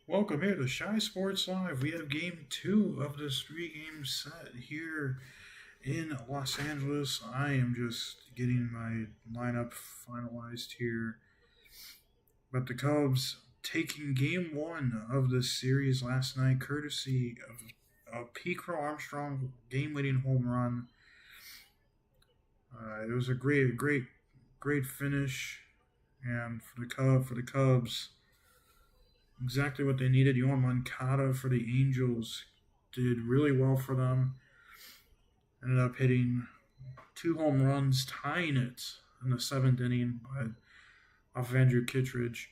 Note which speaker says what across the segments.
Speaker 1: Welcome here to Shy Sports Live. We have game two of this three-game set here in Los Angeles. I am just getting my lineup finalized here. But the Cubs taking game one of this series last night, courtesy of Crow Armstrong game-winning home run. It was a great finish, and for the Cubs, exactly what they needed. Yohan Moncada for the Angels did really well for them. Ended up hitting two home runs, tying it in the seventh inning, but off of Andrew Kittredge.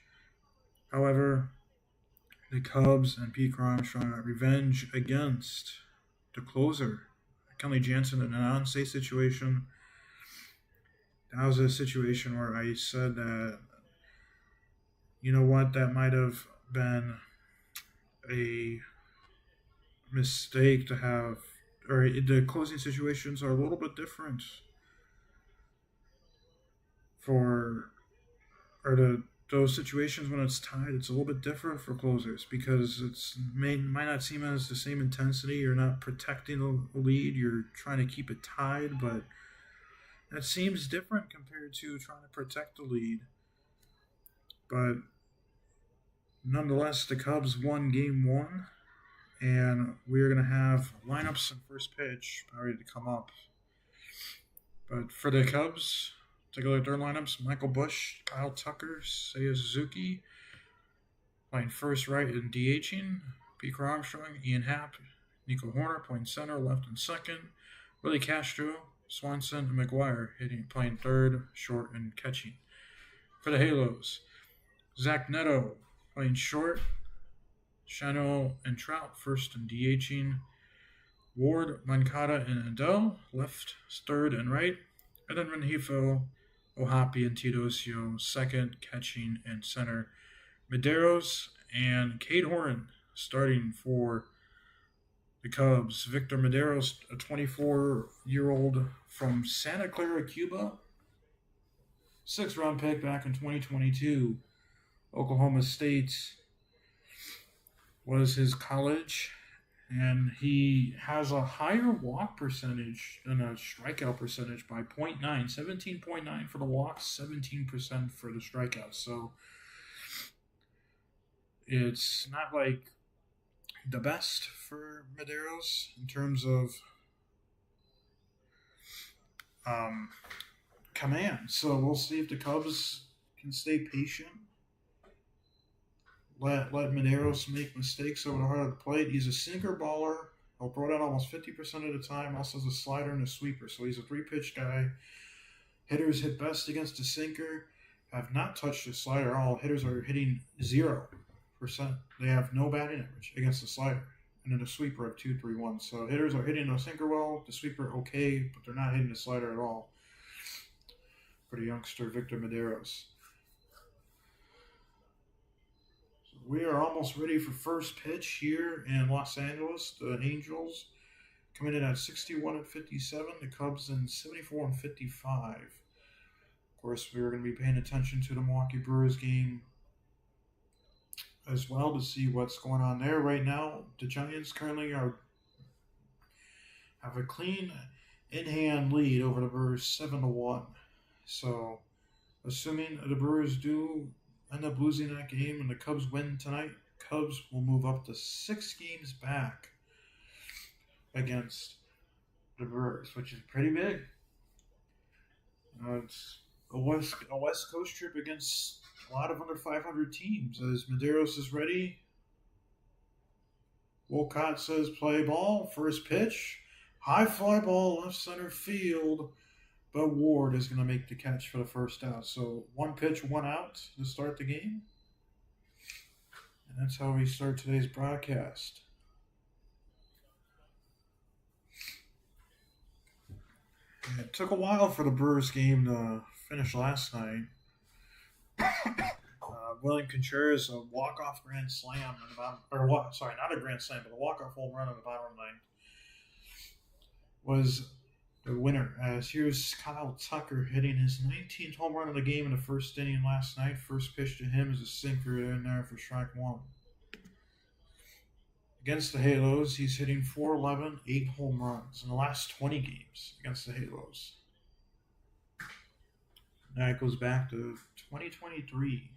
Speaker 1: However, the Cubs and Pete Armstrong got revenge against the closer, Kenley Jansen, in an on-state situation. That was a situation where I said that, you know what, that might have been a mistake to have, or the closing situations are a little bit different for, or those situations when it's tied, it's a little bit different for closers because might not seem as the same intensity. You're not protecting a lead, you're trying to keep it tied, but that seems different compared to trying to protect the lead. But nonetheless, the Cubs won game one, and we are going to have lineups and first pitch ready to come up. But for the Cubs, take a look at their lineups: Michael Bush, Kyle Tucker, Seiya Suzuki, playing first, right, and DHing. Pete Armstrong, Ian Happ, Nico Horner playing center, left, and second. Willie Castro, Swanson, and McGuire playing third, short, and catching. For the Halos, Zach Neto playing short, Shano and Trout first and DHing. Ward, Moncada, and Adele left, third, and right. And then Rengifo, Ohapi, and Teodosio second, catching, and center. Medeiros and Cade Horn starting for the Cubs. Victor Medeiros, a 24-year-old from Santa Clara, Cuba. Sixth-round pick back in 2022. Oklahoma State was his college, and he has a higher walk percentage than a strikeout percentage by 0.9. 17.9 for the walks, 17% for the strikeouts. So it's not like the best for Medeiros in terms of command. So we'll see if the Cubs can stay patient. Let Medeiros make mistakes over the heart of the plate. He's a sinker baller. He'll throw it out almost 50% of the time. Also has a slider and a sweeper. So he's a three-pitch guy. Hitters hit best against the sinker. Have not touched the slider at all. Hitters are hitting 0%. They have no batting average against the slider. And then the sweeper of 2-3-1. So hitters are hitting the sinker well, the sweeper okay, but they're not hitting the slider at all for the youngster Victor Medeiros. So we are almost ready for first pitch here in Los Angeles. The Angels coming in at 61-57, the Cubs in 74-55. Of course, we are going to be paying attention to the Milwaukee Brewers game as well to see what's going on there right now. The Giants currently have a clean in-hand lead over the Brewers 7-1. So, assuming the Brewers do end up losing that game and the Cubs win tonight, Cubs will move up to 6 games back against the Brewers, which is pretty big. It's a West Coast trip against a lot of under 500 teams. As Medeiros is ready, Wolcott says play ball, first pitch, high fly ball, left center field, but Ward is going to make the catch for the first out. So 1 pitch, 1 out to start the game. And that's how we start today's broadcast. And it took a while for the Brewers game to finish last night. William Contreras, a walk-off grand slam in the bottom, not a grand slam, but a walk-off home run in the bottom of the ninth was the winner. As here's Kyle Tucker hitting his 19th home run of the game in the first inning last night. First pitch to him is a sinker in there for strike one. Against the Halos, he's hitting 411, 8 home runs in the last 20 games against the Halos. That goes back to 2023.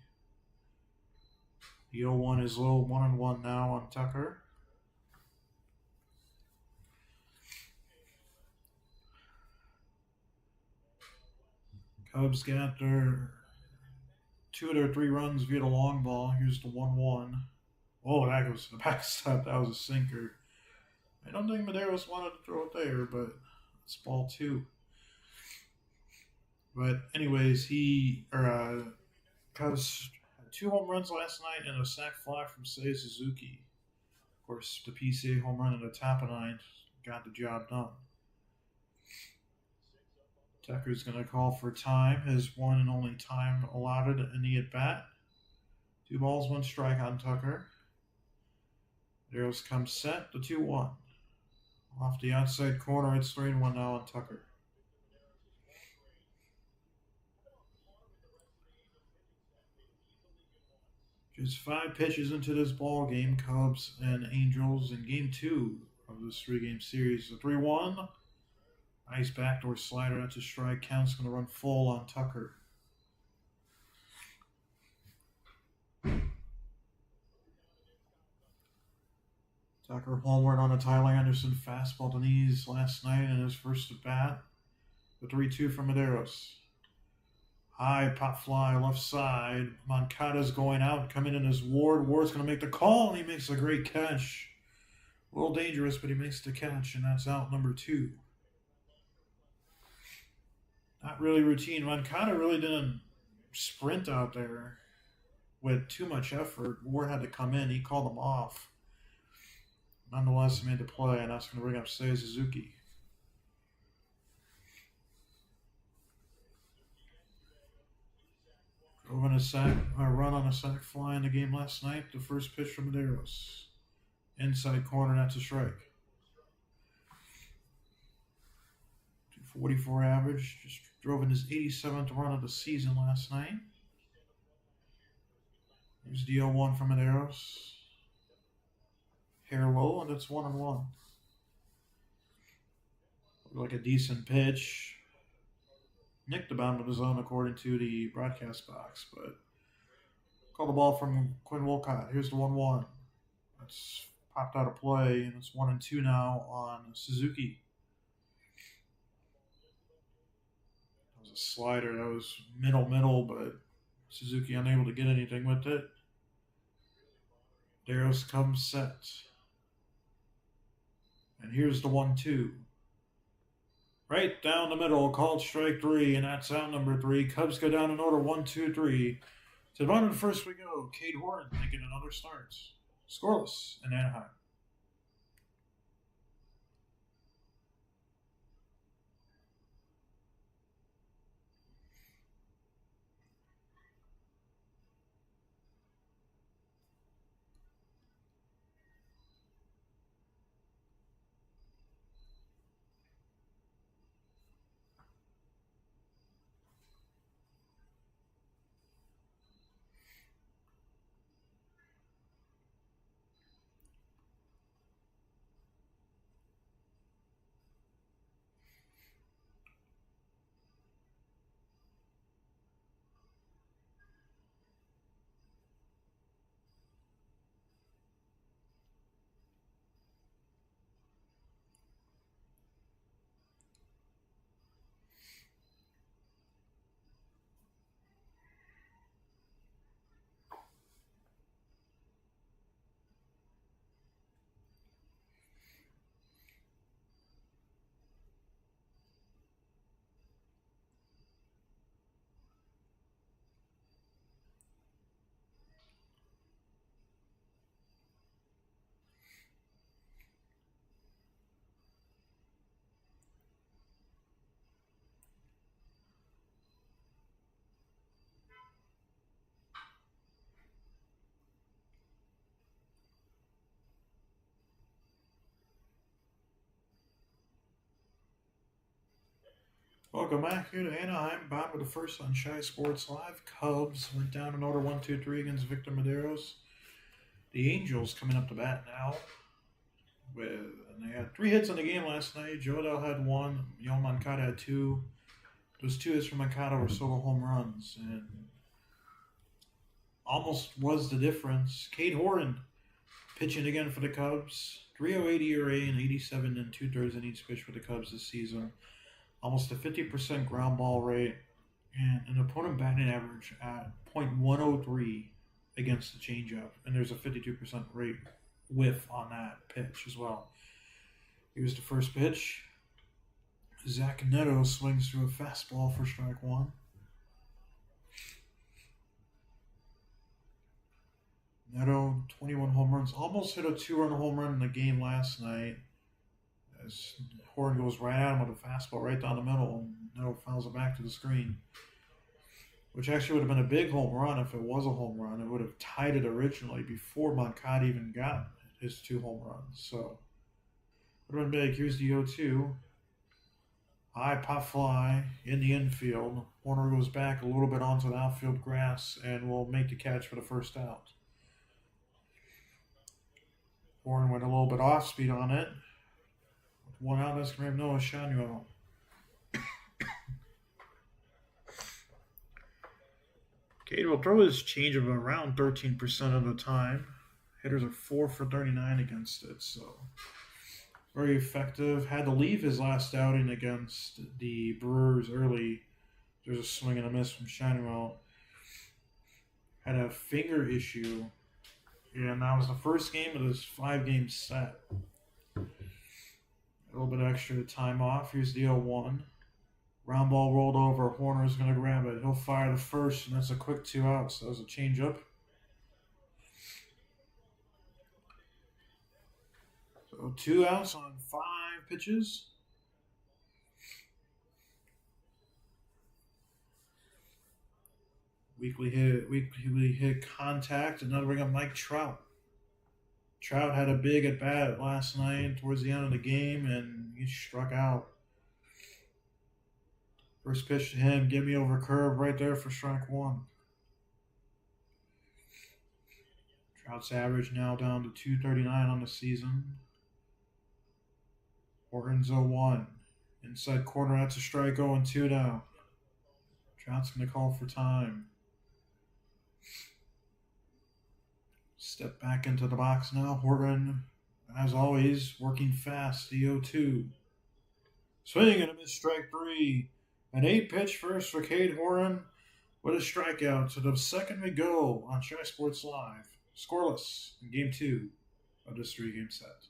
Speaker 1: The 0-1 is low, 1-1 now on Tucker. Cubs got their 2 of their 3 runs via the long ball. Here's the 1-1. Oh, that goes to the backstop. That was a sinker. I don't think Medeiros wanted to throw it there, but it's ball 2. But anyways, Cubs had 2 home runs last night and a sac fly from Seiya Suzuki. Of course, the PCA home run in the top of 9 got the job done. Tucker's going to call for time, his one and only time allotted in the at bat. 2 balls, 1 strike on Tucker. Medeiros comes set, the 2-1. Off the outside corner, it's 3-1 now on Tucker. Just 5 pitches into this ball game, Cubs and Angels in game 2 of this 3-game series. The 3-1. Nice backdoor slider. That's a strike. Count's going to run full on Tucker. Tucker homered on a Tyler Anderson fastball to knees last night in his first at bat. The 3-2 from Medeiros. High pop fly left side. Moncada's going out, coming in as Ward. Ward's going to make the call, and he makes a great catch. A little dangerous, but he makes the catch, and that's out number 2. Not really routine. Moncada really didn't sprint out there with too much effort. Ward had to come in. He called him off. Nonetheless, he made the play, and that's going to bring up Seiya Suzuki. Drove in a run on a sac fly in the game last night. The first pitch from Medeiros. Inside corner, that's a strike. 244 average. Just drove in his 87th run of the season last night. Here's the 0-1 from Medeiros. Hair low, and it's 1-1. Looked like a decent pitch. Nicked the bottom of the zone according to the broadcast box, but called the ball from Quinn Wolcott. Here's the 1-1. That's popped out of play, and it's 1-2 now on Suzuki. That was a slider. That was middle, but Suzuki unable to get anything with it. Medeiros comes set. And here's the 1-2. Right down the middle, called strike 3, and that's out number 3. Cubs go down in order 1, 2, 3. To the bottom of the first we go. Cade Horton making another start. Scoreless in Anaheim. Welcome back here to Anaheim. Bottom of the first on Shy Sports Live. Cubs went down in order 1, 2, 3 against Victor Medeiros. The Angels coming up to bat now. With and they had 3 hits in the game last night. Jodell had 1. Yoan Moncada had 2. Those 2 hits from Moncada were solo home runs, and almost was the difference. Cade Horan pitching again for the Cubs. 3.08 ERA and 87 and 2/3 innings pitched for the Cubs this season. Almost a 50% ground ball rate, and an opponent batting average at .103 against the changeup. And there's a 52% rate whiff on that pitch as well. Here's the first pitch. Zach Neto swings through a fastball for strike 1. Neto, 21 home runs, almost hit a 2-run home run in the game last night. As Horn goes right at him with a fastball right down the middle, and Neto fouls it back to the screen. Which actually would have been a big home run if it was a home run. It would have tied it originally before Moncada even got his 2 home runs. So, would have been big. Here's the 0-2. High pop fly in the infield. Warner goes back a little bit onto the outfield grass and will make the catch for the first out. Warren went a little bit off speed on it. With 1 out, that's going to have Noah Shanuel. Cade will throw his changeup around 13% of the time. Hitters are 4 for 39 against it, so very effective. Had to leave his last outing against the Brewers early. There's a swing and a miss from Shanuel. Had a finger issue, and that was the first game of this 5-game set. A little bit extra time off. Here's the 0-1. Round ball rolled over. Horner's going to grab it. He'll fire the first, and that's a quick 2 outs. That was a changeup. So 2 outs on 5 pitches. Weekly hit contact. Another ring of Mike Trout. Trout had a big at bat last night towards the end of the game, and he struck out. First pitch to him, give me over curve right there for strike 1. Trout's average now down to .239 on the season. Horton's 0-1. Inside corner, that's a strike, 0-2 now. Trout's going to call for time. Step back into the box now. Horton, as always, working fast. The 0-2. Swing and a miss, strike 3. An 8-pitch first for Cade Horan with a strikeout. To the second we go on Shy Sports Live. Scoreless in Game 2 of this 3-game set.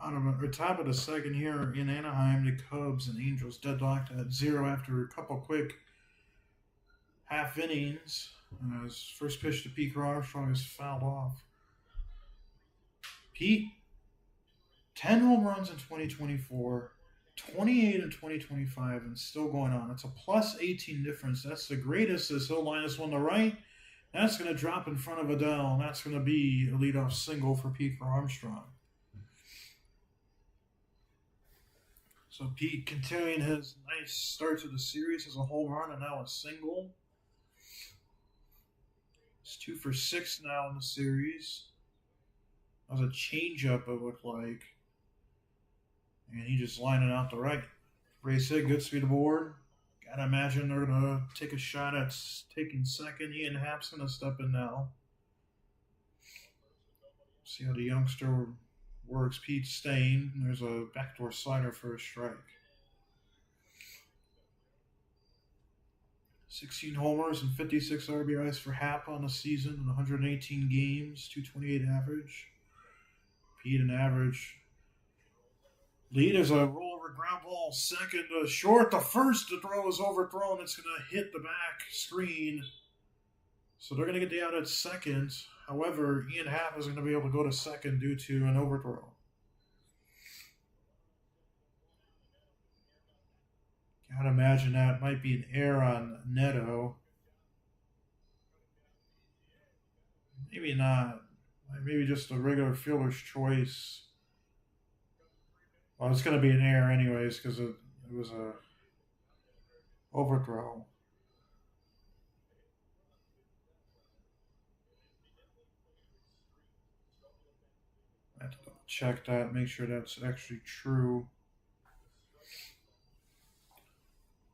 Speaker 1: Or top of the second here in Anaheim, the Cubs and Angels deadlocked at 0 after a couple quick half innings. His first pitch to Pete Armstrong is fouled off. Pete, 10 home runs in 2024, 28 in 2025, and still going on. It's a plus 18 difference. That's the greatest as he'll line this one to right. That's going to drop in front of Adele, and that's going to be a leadoff single for Pete Armstrong. So Pete continuing his nice start to the series as a home run and now a single. It's 2 for 6 now in the series. That was a changeup, it looked like. And he just lining out the right. Race hit, good speed aboard. Gotta imagine they're gonna take a shot at taking second. Ian Happ's gonna step in now. See how the youngster works. Pete staying. There's a backdoor slider for a strike. 16 homers and 56 RBIs for Happ on the season in 118 games, 228 average. Pete an average. Lead is a rollover ground ball, second to short. The first to throw is overthrown. It's going to hit the back screen. So they're going to get the out at second. However, Ian Happ is going to be able to go to second due to an overthrow. Gotta imagine that might be an error on Neto. Maybe not. Maybe just a regular fielder's choice. Well, it's going to be an error anyways because it was a overthrow. I have to check that, make sure that's actually true.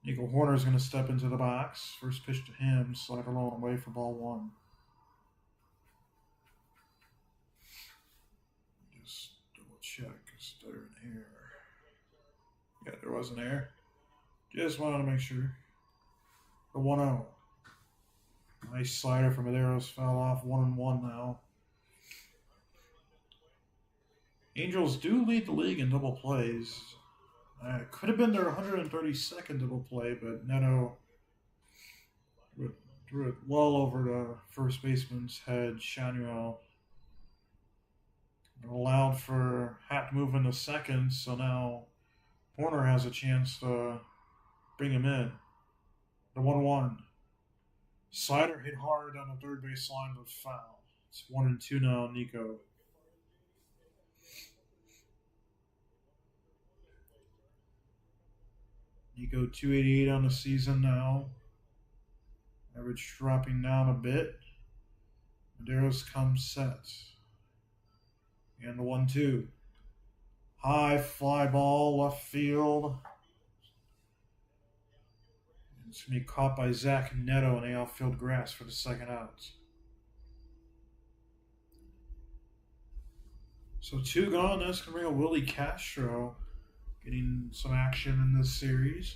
Speaker 1: Nico Horner is going to step into the box. First pitch to him, slider low and away for ball one. Just double check. Is there an error? Yeah, there was an error. Just wanted to make sure. The 1-0. Nice slider from Medeiros, fell off 1-1 now. Angels do lead the league in double plays. Could have been their 132nd double play, but Neto threw it well over the first baseman's head, Shanuel. Allowed for Happ to move into second, so now Horner has a chance to bring him in. The 1-1. Slider hit hard on the third base line, but foul. It's 1-2 now, Nico. Nico 288 on the season now. Average dropping down a bit. Medeiros comes set. And the 1-2. High fly ball, left field. It's going to be caught by Zach Neto in the outfield grass for the second out. So 2 gone. That's going to bring a Willie Castro getting some action in this series.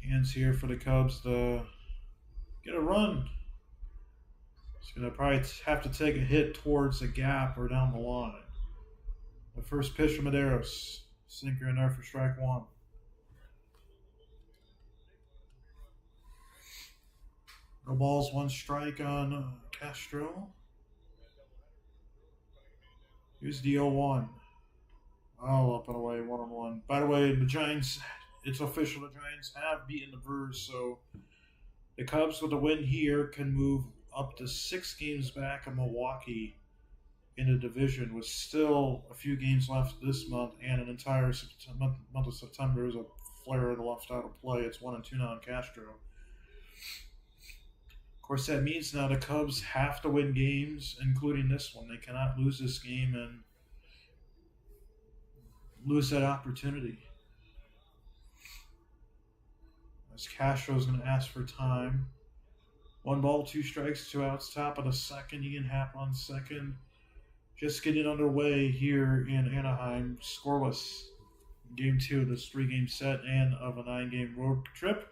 Speaker 1: Chance here for the Cubs to get a run. It's going to probably have to take a hit towards the gap or down the line. The first pitch from Medeiros. Sinker in there for strike one. No balls, 1 strike on Castro. Here's the 0-1. Oh, up and away, 1-1. By the way, the Giants, it's official, the Giants have beaten the Brewers, so the Cubs with a win here can move up to 6 games back of Milwaukee in the division with still a few games left this month and an entire month of September. There's a flare left out of play. It's 1-2 now on Castro. Of course, that means now the Cubs have to win games, including this one. They cannot lose this game and lose that opportunity. As Castro is going to ask for time. 1 ball, 2 strikes, 2 outs, top of the second. Ian Happ on second. Just getting underway here in Anaheim. Scoreless. Game 2 of this 3-game set and of a 9-game road trip.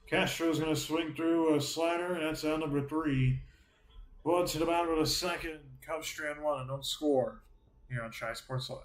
Speaker 1: Castro's going to swing through a slider, and that's out number 3. Well, to the bottom of the second, Cubs strand one and don't score here on Shy Sports Live.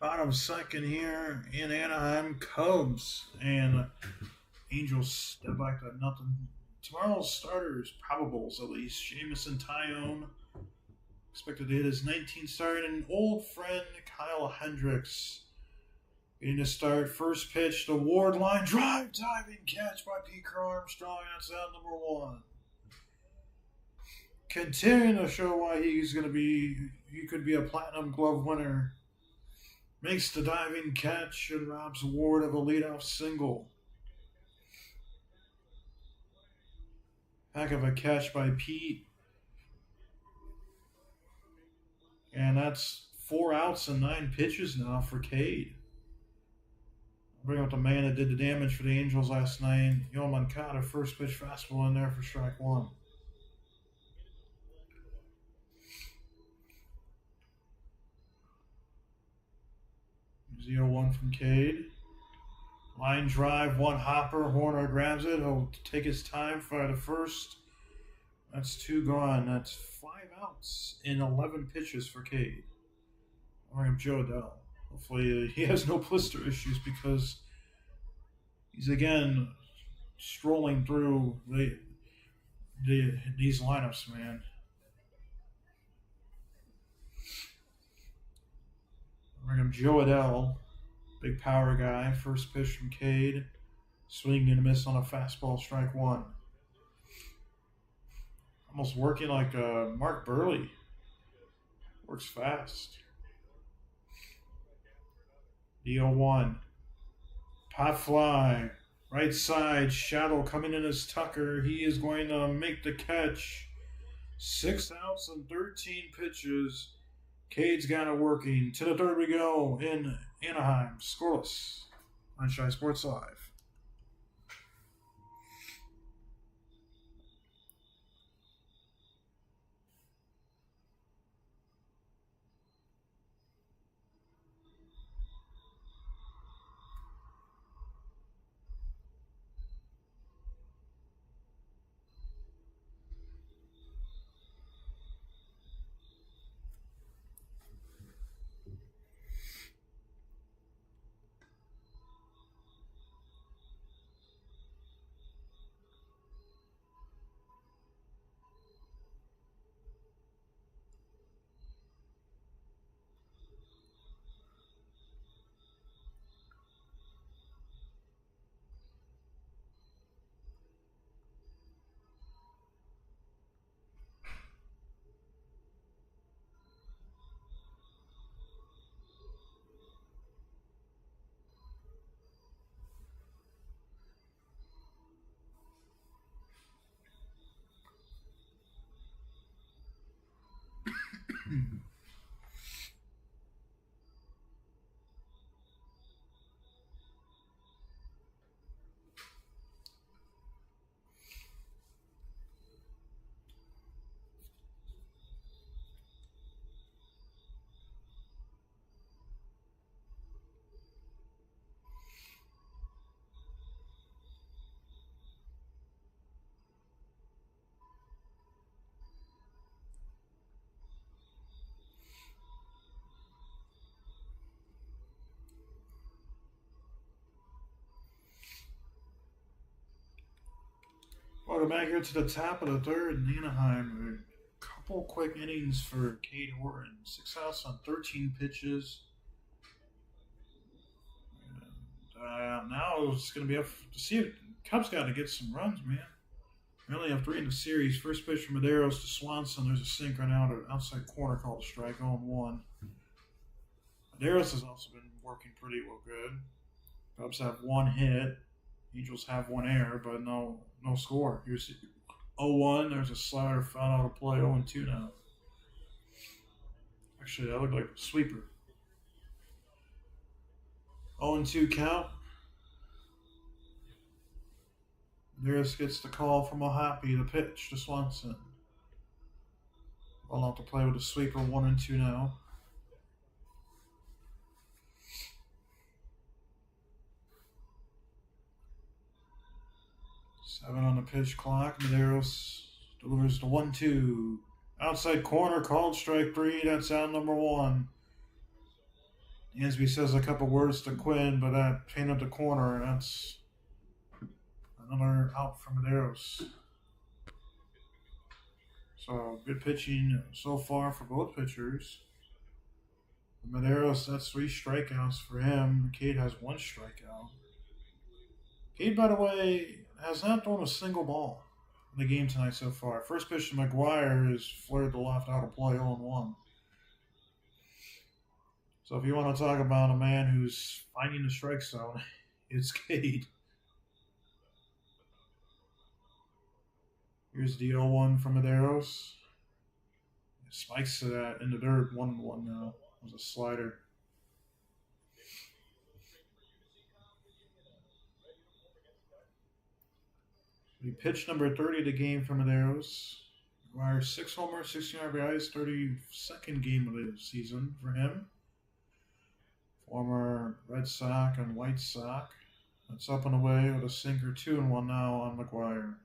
Speaker 1: Bottom second here in Anaheim, Cubs and Angels step back to nothing. Tomorrow's starters, probables at least. Jamison Tyone expected to hit his 19th start, and an old friend, Kyle Hendricks, getting to start. First pitch, the Ward line drive, diving catch by Pete Armstrong. That's out number one. Continuing to show why he could be a Platinum Glove winner. Makes the diving catch and robs Ward of a leadoff single. Heck of a catch by Pete. And that's 4 outs and 9 pitches now for Cade. Bring up the man that did the damage for the Angels last night. Yoel Moncada, first pitch fastball in there for strike one. 0-1 from Cade. Line drive, one hopper. Horner grabs it. He'll take his time for the first. That's 2 gone. That's 5 outs in 11 pitches for Cade. I'm Joe Adele. Hopefully he has no blister issues because he's again strolling through these lineups, man. Bring him Joe Adele, big power guy. First pitch from Cade. Swing and a miss on a fastball, strike one. Almost working like Mark Burley. Works fast. The 0-1. Pop fly. Right side. Shadow coming in as Tucker. He is going to make the catch. 6 outs and 13 pitches. Cade's got it working. To the third we go in Anaheim. Scoreless on Shy Sports Live. Welcome back here to the top of the third in Anaheim. A couple quick innings for Cade Horton. 6 outs on 13 pitches. And now it's going to be up to see if Cubs got to get some runs, man. We only have 3 in the series. First pitch from Medeiros to Swanson. There's a sinker now to outside corner called a strike, 0-1. Medeiros has also been working pretty well good. Cubs have 1 hit. Angels have 1 error, but no score. Here's 0-1. There's a slider foul out of play. 0-2 now. Actually, that looked like a sweeper. 0-2 count. Medeiros gets the call from O'Happy, the pitch to Swanson. Ball out to play with a sweeper. 1-2 now. Seven on the pitch clock. Medeiros delivers the 1-2. Outside corner, called strike 3. That's out number 1. Dansby says a couple words to Quinn, but that painted the corner, and that's another out for Medeiros. So good pitching so far for both pitchers. For Medeiros, that's 3 strikeouts for him. Cade has 1 strikeout. Cade, by the way, has not thrown a single ball in the game tonight so far. First pitch to McGuire is flared to left out of play, 0-1. So if you want to talk about a man who's finding the strike zone, it's Cade. Here's the 0-1 from Medeiros. Spikes to that in the dirt, 1-1 now. It was a slider. We pitched number 30 of the game for Medeiros. McGuire 6 homers, 16 RBIs, 32nd game of the season for him. Former Red Sox and White Sox. That's up and away with a sinker, 2-1 now on McGuire.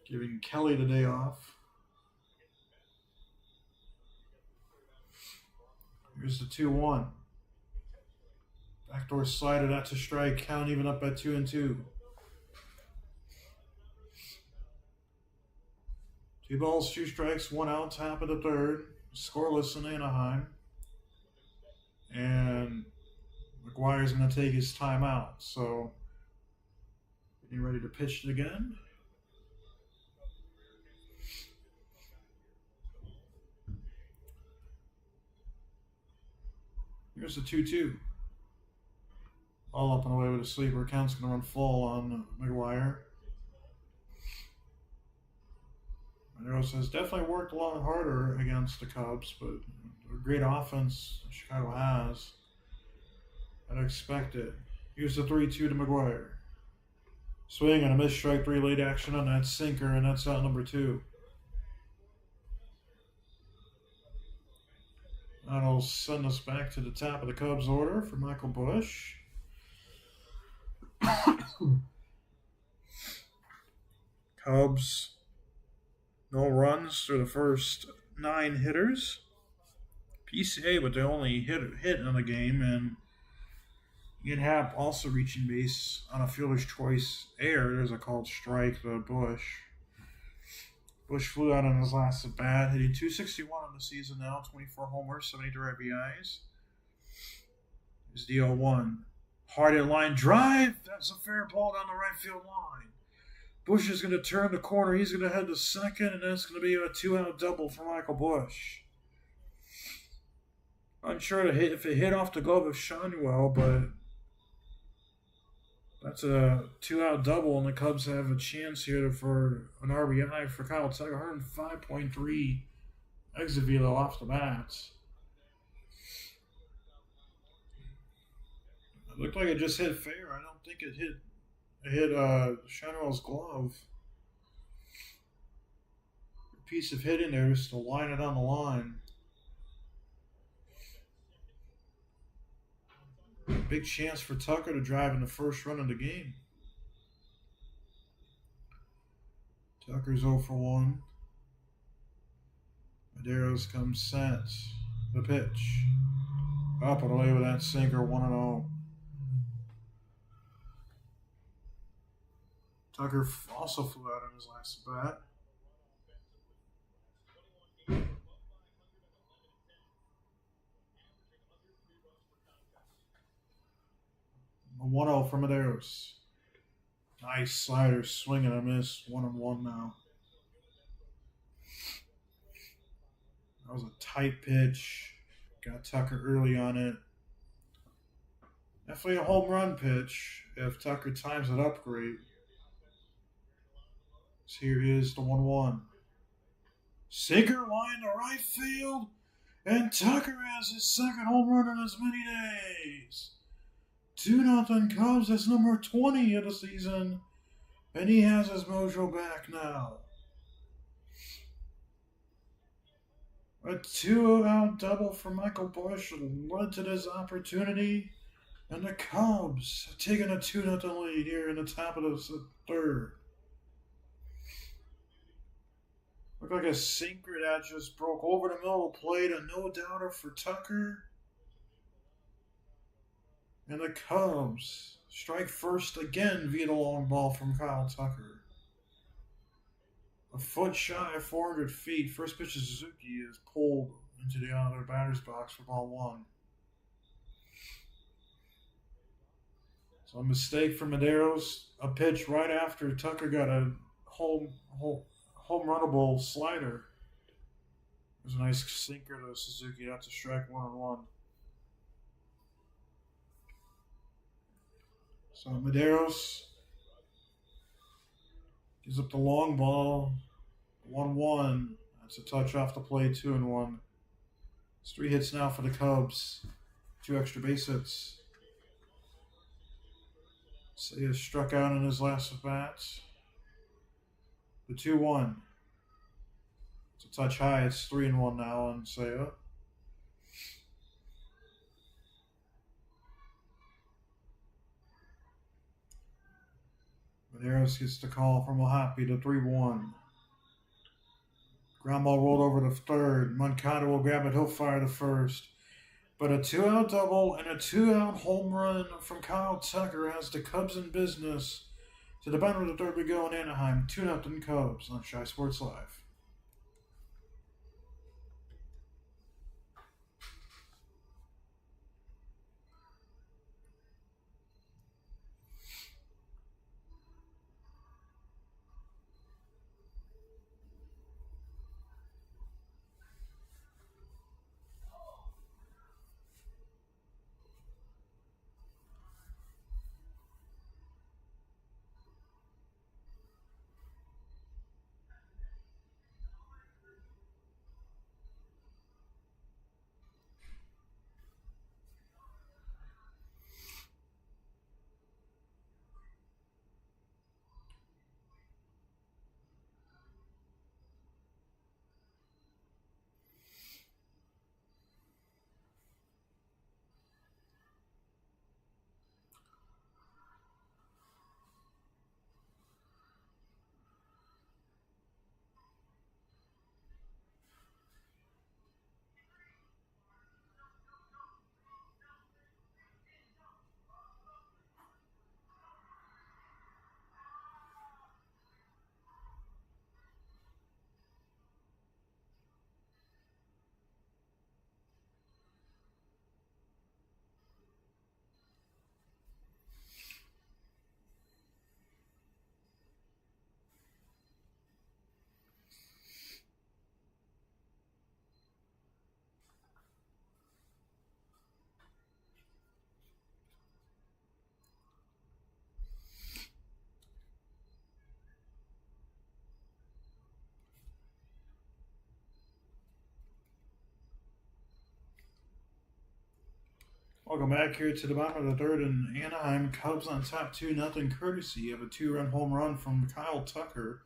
Speaker 1: Giving Kelly the day off. Here's the 2-1. Backdoor slider, that's a strike. Count even up at 2-2. 2 balls, 2 strikes, 1 out, top of the third. Scoreless in Anaheim. And McGuire's going to take his time out. So, getting ready to pitch it again. Here's the 2-2. All up and away with a sleeper. Count's going to run full on McGuire. Medeiros has definitely worked a lot harder against the Cubs, but a great offense Chicago has. I'd expect it. Here's the 3-2 to McGuire. Swing and a missed strike 3, late action on that sinker, and that's out number 2. That'll send us back to the top of the Cubs order for Michael Busch. Cubs, no runs through the first 9 hitters. PCA with the only hit in the game, and Ian Happ also reaching base on a fielder's choice error. There's a called strike to Busch. Busch flew out on his last at bat, hitting .261 on the season now, 24 homers, 72 RBIs. Here's the 0-1. Hard hit line drive. That's a fair ball down the right field line. Busch is going to turn the corner. He's going to head to second, and that's going to be a 2-out double for Michael Busch. Unsure if it hit off the glove of Shanuel, but that's a 2-out double, and the Cubs have a chance here for an RBI for Kyle Tucker. 105.3 exit velo off the bats. It looked like it just hit fair. I don't think it hit Shanuel's glove. A piece of hit in there just to line it on the line. Big chance for Tucker to drive in the first run of the game. Tucker's 0 for 1. Medeiros comes set. The pitch. Up and away with that sinker, 1-0. Tucker also flew out in his last bat. A 1-0 for Medeiros. Nice slider, swing and a miss. 1-1 now. That was a tight pitch. Got Tucker early on it. Definitely a home run pitch if Tucker times it up great. So here is the 1-1. Sinker line to right field. And Tucker has his second home run in as many days. 2-0 Cubs. That's number 20 of the season. And he has his mojo back now. A 2-out double for Michael Busch led to this opportunity. And the Cubs have taken a 2-0 lead here in the top of the third. Looked like a sinker that just broke over the middle of the plate. A no-doubter for Tucker. And the Cubs strike first again via the long ball from Kyle Tucker. A foot shy of 400 feet. First pitch to Suzuki is pulled into the other batter's box for ball one. So a mistake for Medeiros. A pitch right after Tucker got a home runnable slider. There's a nice sinker to Suzuki. That's a strike 1-1. So Medeiros gives up the long ball. 1-1. That's a touch off the plate. 2-1. It's 3 hits now for the Cubs. 2 extra base hits. Seiya struck out in his last at bats. The 2-1. It's a touch high. It's 3-1 now on Seiya. Medeiros gets the call from Ohapi to 3-1. Ground ball rolled over to third. Moncada will grab it. He'll fire to first. But a 2-out double and a 2-out home run from Kyle Tucker has the Cubs in business. To the bottom of the third we go in Anaheim. 2-0 Cubs on Shy Sports Live. Welcome back here to the bottom of the third in Anaheim. Cubs on top 2-0 courtesy of a 2-run home run from Kyle Tucker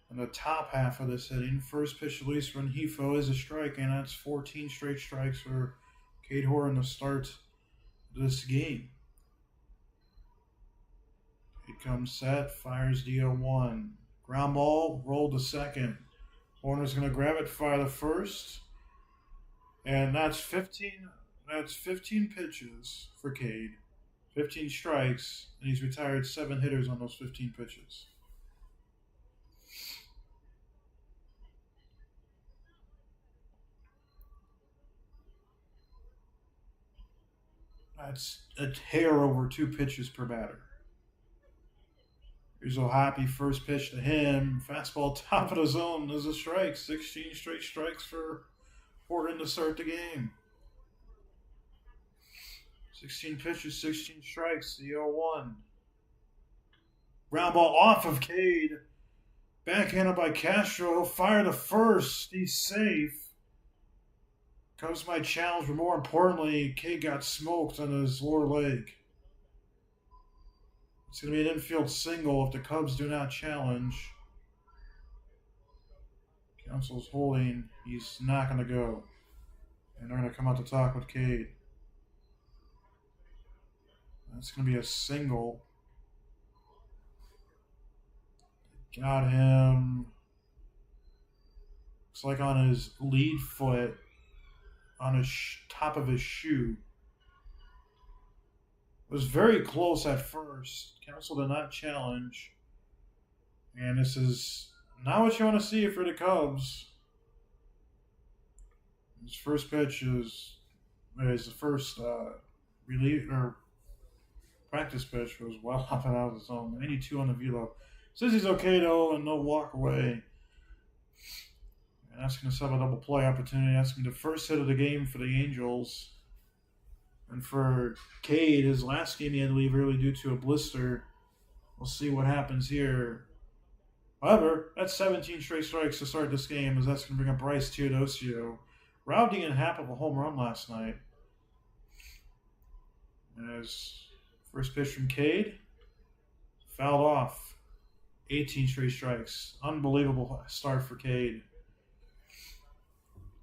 Speaker 1: in the top half of this inning. First pitch release from Hifo is a strike, and that's 14 straight strikes for Cade Horn to start this game. It comes set, fires DO1. Ground ball, rolled to second. Horner's going to grab it, fire the first. And that's 15 pitches for Cade. 15 strikes, and he's retired 7 hitters on those 15 pitches. That's a hair over 2 pitches per batter. Here's a happy first pitch to him. Fastball top of the zone. There's a strike. 16 straight strikes for Horton to start the game. 16 pitches, 16 strikes. The 0-1. Ground ball off of Cade. Backhanded by Castro. Fire to first. He's safe. Cubs might challenge, but more importantly, Cade got smoked on his lower leg. It's going to be an infield single if the Cubs do not challenge. Council's holding. He's not going to go. And they're going to come out to talk with Cade. That's going to be a single. Got him. Looks like on his lead foot, on his top of his shoe. It was very close at first. Council did not challenge. And this is not what you want to see for the Cubs. His first pitch is the first relief or practice pitch was well up and out of the zone. 92 on the velo. Says he's okay though, and no walk away. And that's going to set up a double play opportunity. That's going to be the first hit of the game for the Angels. And for Cade, his last game he had to leave early due to a blister. We'll see what happens here. However, that's 17 straight strikes to start this game, as that's going to bring up Bryce Teodosio. Rounding in half of a home run last night. As first pitch from Cade, fouled off. 18 straight strikes. Unbelievable start for Cade.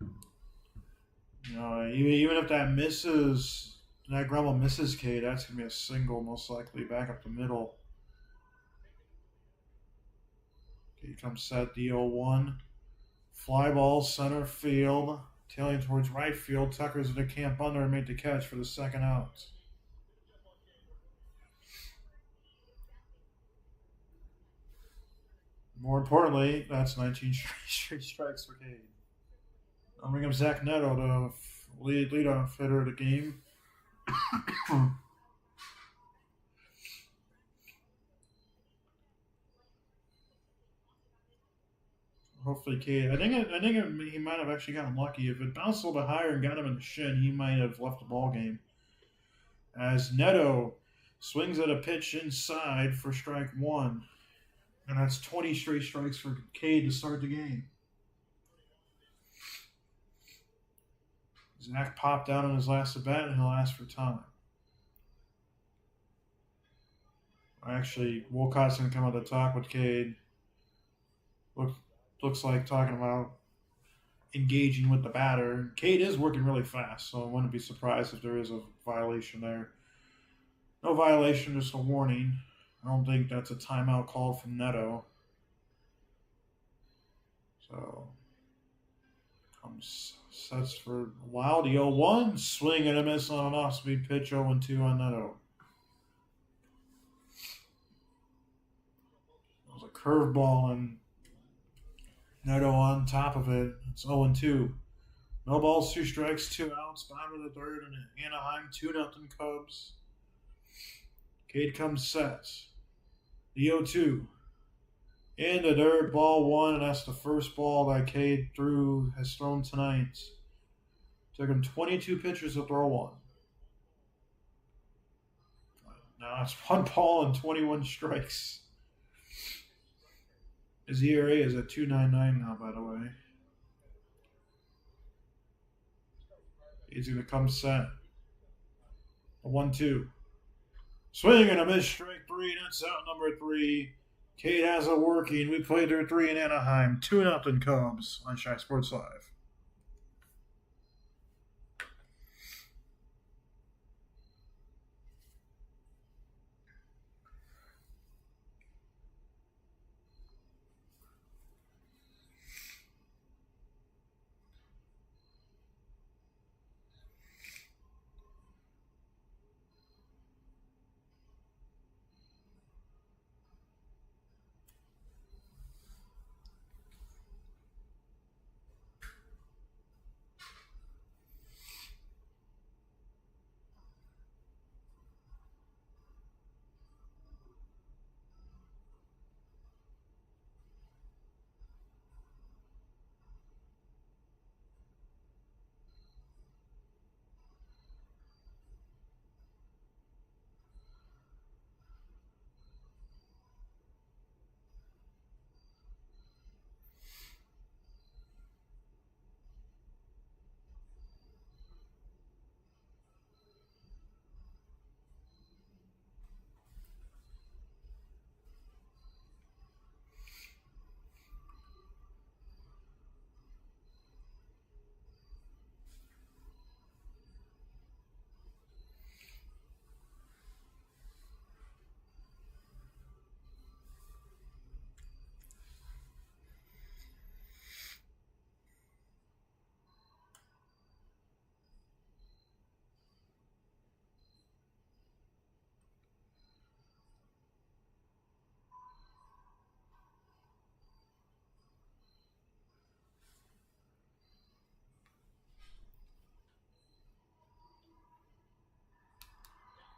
Speaker 1: You know, even if that misses, that ground ball misses Cade, that's going to be a single, most likely, back up the middle. Cade comes set, the 0-1. Fly ball, center field, tailing towards right field. Tucker's in the camp under and made the catch for the second out. More importantly, that's 19 straight strikes for Cade. I'll bring up Zach Neto, the leadoff hitter of the game. Hopefully, Cade. I think he might have actually gotten lucky. If it bounced a little bit higher and got him in the shin, he might have left the ball game. As Neto swings at a pitch inside for strike 1. And that's 20 straight strikes for Cade to start the game. Zach popped out on his last at-bat, and he'll ask for time. Actually, Wolcott's going to come out to talk with Cade. Looks like talking about engaging with the batter. Cade is working really fast, so I wouldn't be surprised if there is a violation there. No violation, just a warning. I don't think that's a timeout called from Neto. So, sets for a while. The 0-1. Swing and a miss on an off-speed pitch. 0-2 on Neto. It was a curveball, and Neto on top of it. It's 0-2. No balls, 2 strikes, 2 outs. Bottom of the third, and Anaheim 2-0 Cubs. Cade comes set. The 0-2. In the dirt, ball 1, and that's the first ball that Cade has thrown tonight. Took him 22 pitches to throw 1. Now it's 1 ball and 21 strikes. His ERA is at 2.99 now, by the way. He's going to come set. A 1-2. Swing and a miss, strike 3. That's out number 3. Cade has it working. We played their 3 in Anaheim. 2-0 Cubs on Shy Sports Live.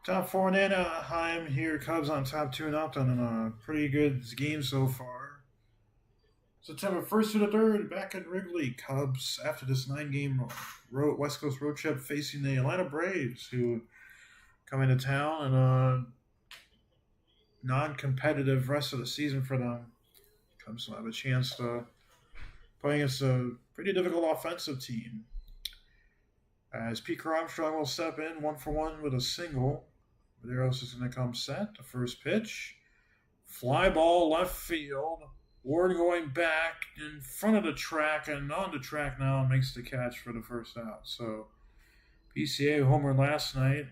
Speaker 1: Top four in Anaheim here. Cubs on top 2-0 in a pretty good game so far. September 1st to the 3rd, back at Wrigley. Cubs, after this 9-game West Coast road trip, facing the Atlanta Braves, who come into town and a non-competitive rest of the season for them. Cubs will have a chance to play against a pretty difficult offensive team. As Pete Armstrong will step in 1-for-1 with a single. Medeiros is going to come set. The first pitch. Fly ball left field. Ward going back in front of the track and on the track now and makes the catch for the first out. So PCA homer last night,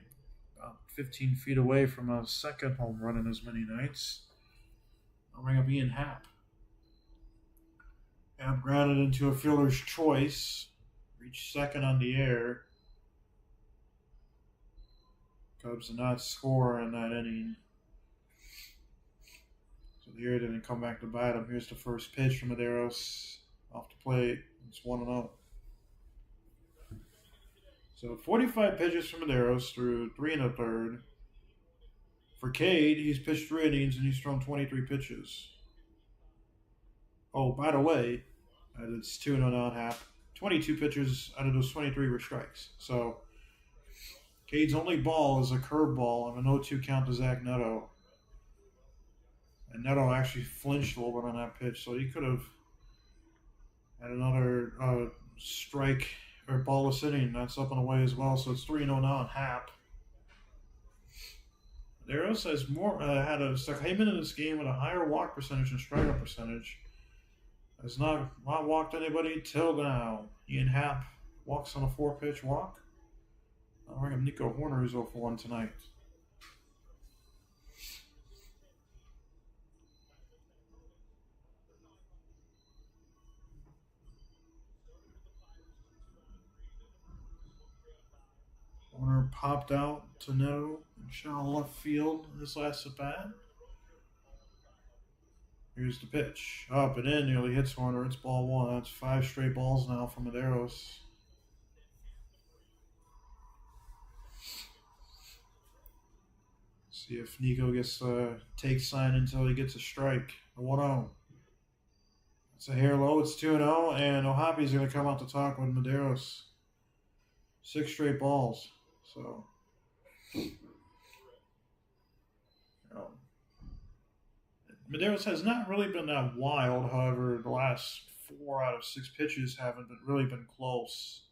Speaker 1: about 15 feet away from a second home run in as many nights. I'll bring up Ian Happ. Happ grounded into a fielder's choice. Reached second on the air. Cubs did not score in that inning. So the air didn't come back to bite him. Here's the first pitch from Medeiros off the plate. It's 1-0. So 45 pitches from Medeiros through 3 1/3. For Cade, he's pitched 3 innings and he's thrown 23 pitches. Oh, by the way, it's 2-0 on Happ. 22 pitches out of those 23 were strikes. So Cade's only ball is a curveball and an 0-2 count to Zach Neto. And Neto actually flinched a little bit on that pitch, so he could have had another strike or ballless inning. That's up and away as well, so it's 3-0 now on Happ. Medeiros has more came into this game with a higher walk percentage and strikeout percentage. Has not walked anybody till now. Ian Happ walks on a 4-pitch walk. I'll bring up Nico Horner, who's 0-for-1 tonight. Horner popped out to Neto and shallow left field in his last at bat. Here's the pitch. Up and in, nearly hits Horner. It's ball 1. That's 5 straight balls now from Medeiros. See if Nico gets the take sign until he gets a strike. A 1-0. It's a hair low. It's 2-0, and Ohapi's going to come out to talk with Medeiros. 6 straight balls. So, Medeiros has not really been that wild. However, the last 4 out of 6 pitches haven't really been close.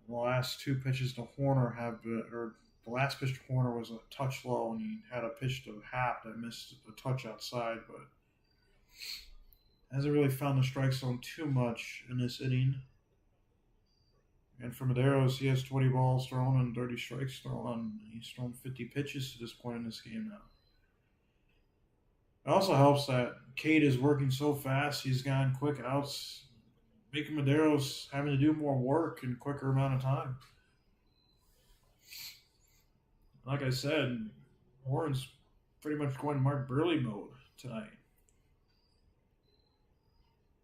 Speaker 1: The last 2 pitches to Horner have been, or the last pitch to Horner was a touch low, and he had a pitch to Happ that missed a touch outside, but hasn't really found the strike zone too much in this inning. And for Medeiros, he has 20 balls thrown and 30 strikes thrown. He's thrown 50 pitches to this point in this game now. It also helps that Cade is working so fast. He's gotten quick outs, making Medeiros having to do more work in a quicker amount of time. Like I said, Warren's pretty much going Mark Burley mode tonight.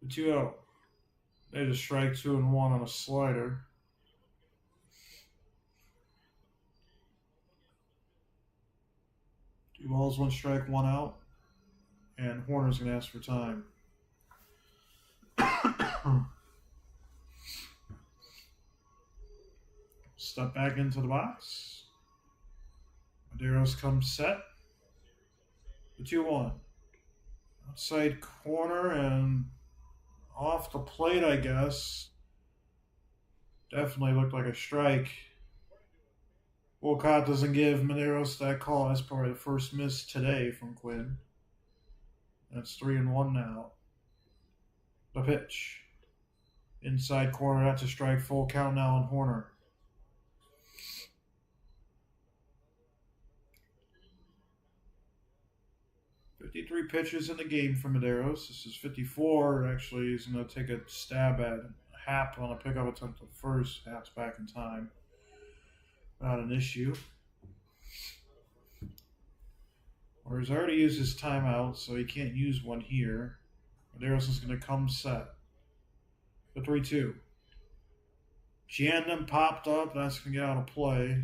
Speaker 1: The 2-0. There's a strike, 2-1 on a slider. Two balls, 1 strike, 1 out. And Horner's going to ask for time. Step back into the box. Medeiros comes set. The 2-1. Outside corner and off the plate, I guess. Definitely looked like a strike. Wolcott doesn't give Medeiros that call. That's probably the first miss today from Quinn. That's 3-1 now. The pitch. Inside corner, that's a strike. Full count now on Horner. "53 pitches in the game for Medeiros. This is 54. Actually, he's going to take a stab at Happ on a pickup attempt at first. Happ's back in time. Not an issue. Or he's already used his timeout, so he can't use one here. Medeiros is going to come set. The 3-2. Giannem popped up. That's going to get out of play.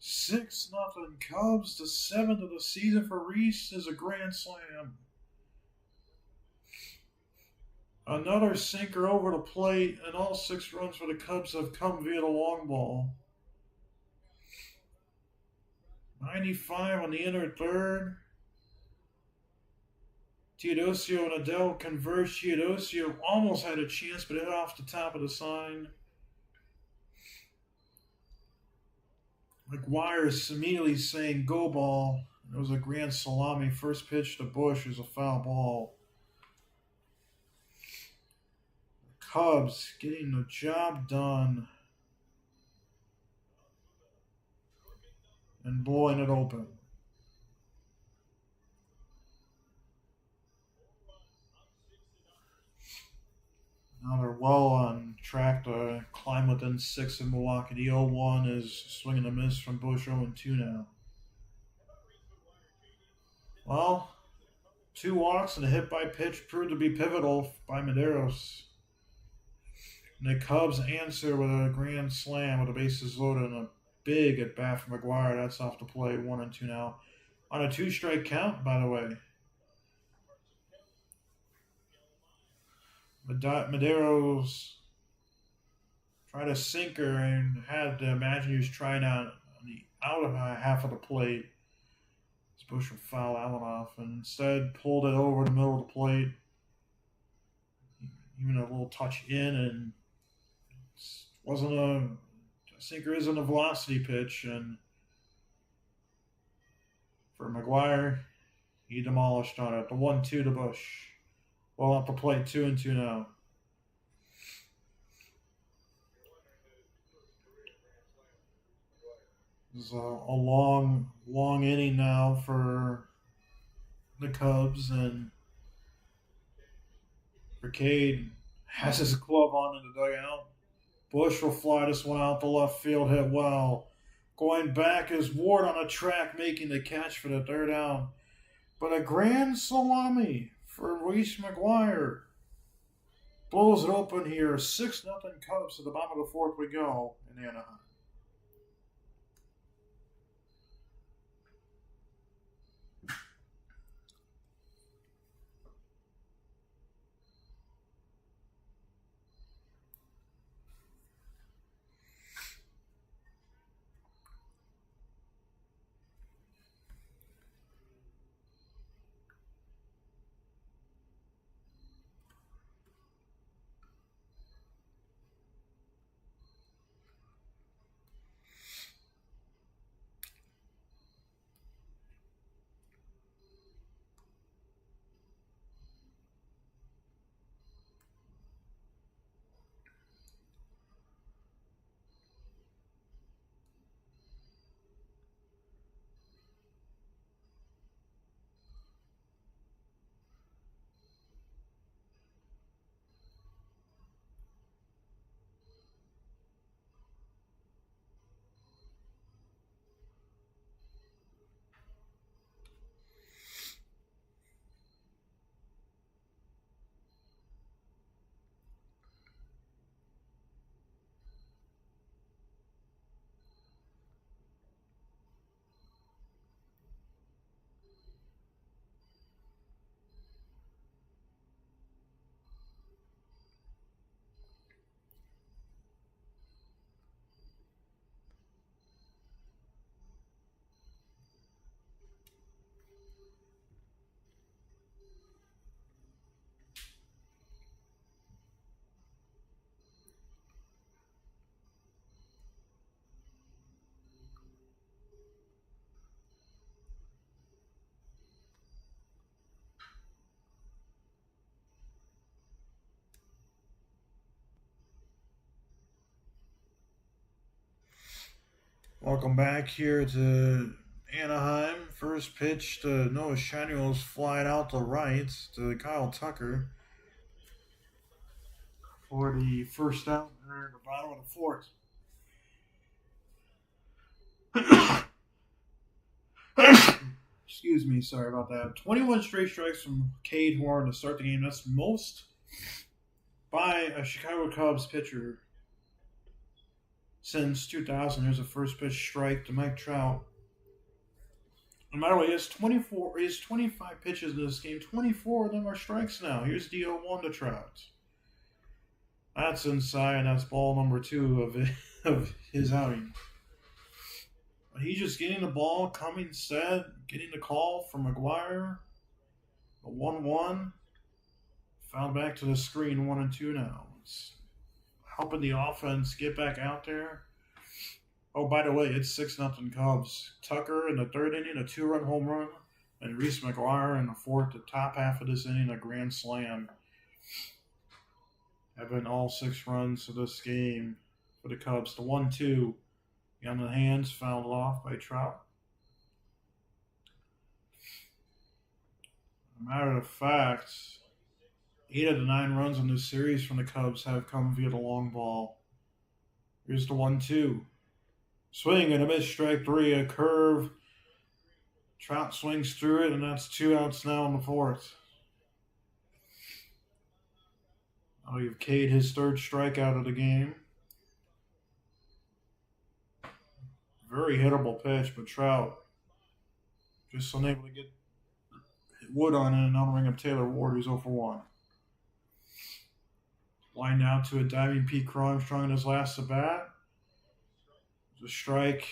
Speaker 1: 6-0 Cubs. The 7th of the season for Reese is a grand slam. Another sinker over the plate, and all 6 runs for the Cubs have come via the long ball. 95 on the inner third. Teodosio and Adele converge. Teodosio almost had a chance, but hit off the top of the sign. McGuire is immediately saying go ball. It was a grand salami. First pitch to Bush is a foul ball. The Cubs getting the job done and blowing it open. Now they're well on track to climb within 6 in Milwaukee. The 0-1 is swinging a miss from Bush, 0-2 now. Well, 2 walks and a hit by pitch proved to be pivotal by Medeiros. And the Cubs answer with a grand slam with the bases loaded and a big at bat from McGuire. That's off the play, 1-2 now. On a 2-strike count, by the way. Medeiros tried a sinker and had to imagine he was trying out on the out half of the plate. Bush would foul Allen off, and instead pulled it over the middle of the plate. Even a little touch in, and wasn't a sinker isn't a velocity pitch, and for McGuire, he demolished on it. The 1-2 to Bush. Well up the plate, 2-2 now. This is a long inning now for the Cubs, and Brigade has his glove on in the dugout. Bush will fly this one out the left field, hit well. Going back is Ward on a track, making the catch for the 3rd out. But a grand salami for Reese McGuire blows it open here. 6-0 Cubs. To the bottom of the 4th we go in Anaheim. Welcome back here to Anaheim. First pitch to Noah Shanuels, flying out to right to Kyle Tucker for the 1st out or the bottom of the 4th. Excuse me, sorry about that. 21 straight strikes from Cade Horn to start the game. That's most by a Chicago Cubs pitcher. since 2000. Here's a first pitch strike to Mike Trout. No matter what, he has 25 pitches in this game. 24 of them are strikes now. Here's the 0-1 to Trout. That's inside. That's ball number 2 of his outing. He's just getting the ball, coming set, getting the call from McGuire. The 1-1. Fouled back to the screen, 1-2 now. It's helping the offense get back out there. Oh, by the way, it's 6-0 Cubs. Tucker in the third inning, a 2-run home run, and Reese McGuire in the fourth, the top half of this inning, a grand slam. Having all 6 runs of this game for the Cubs. The 1-2 on the hands, fouled off by Trout. As a matter of fact, 8 of the 9 runs in this series from the Cubs have come via the long ball. Here's the 1-2. Swing and a miss, strike 3, a curve. Trout swings through it, and that's 2 outs now in the fourth. Oh, you've Cade his 3rd strikeout of the game. Very hittable pitch, but Trout just unable to get wood on it and unring up Taylor Ward, who's 0-for-1. Line out to a diving Pete Armstrong in his last at bat. It's a strike.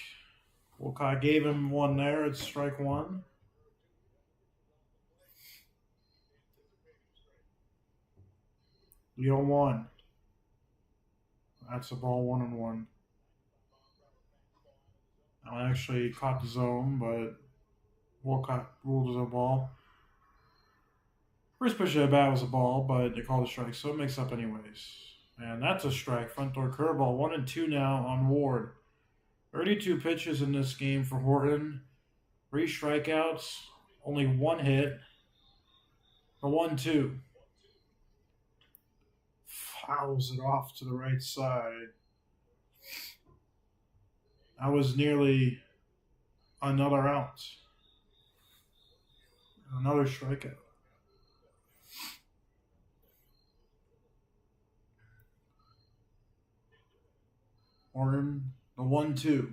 Speaker 1: Wilcott gave him one there. It's strike 1. Leo 1. That's a ball 1-1. I actually caught the zone, but Wilcott ruled as a ball. First pitch of the bat was a ball, but they called a strike, so it makes up anyways. And that's a strike. Front door curveball. 1-2 now on Ward. 32 pitches in this game for Horton. 3 strikeouts. Only 1 hit. A 1-2. Fouls it off to the right side. That was nearly another out. Another strikeout. Horton, the 1-2.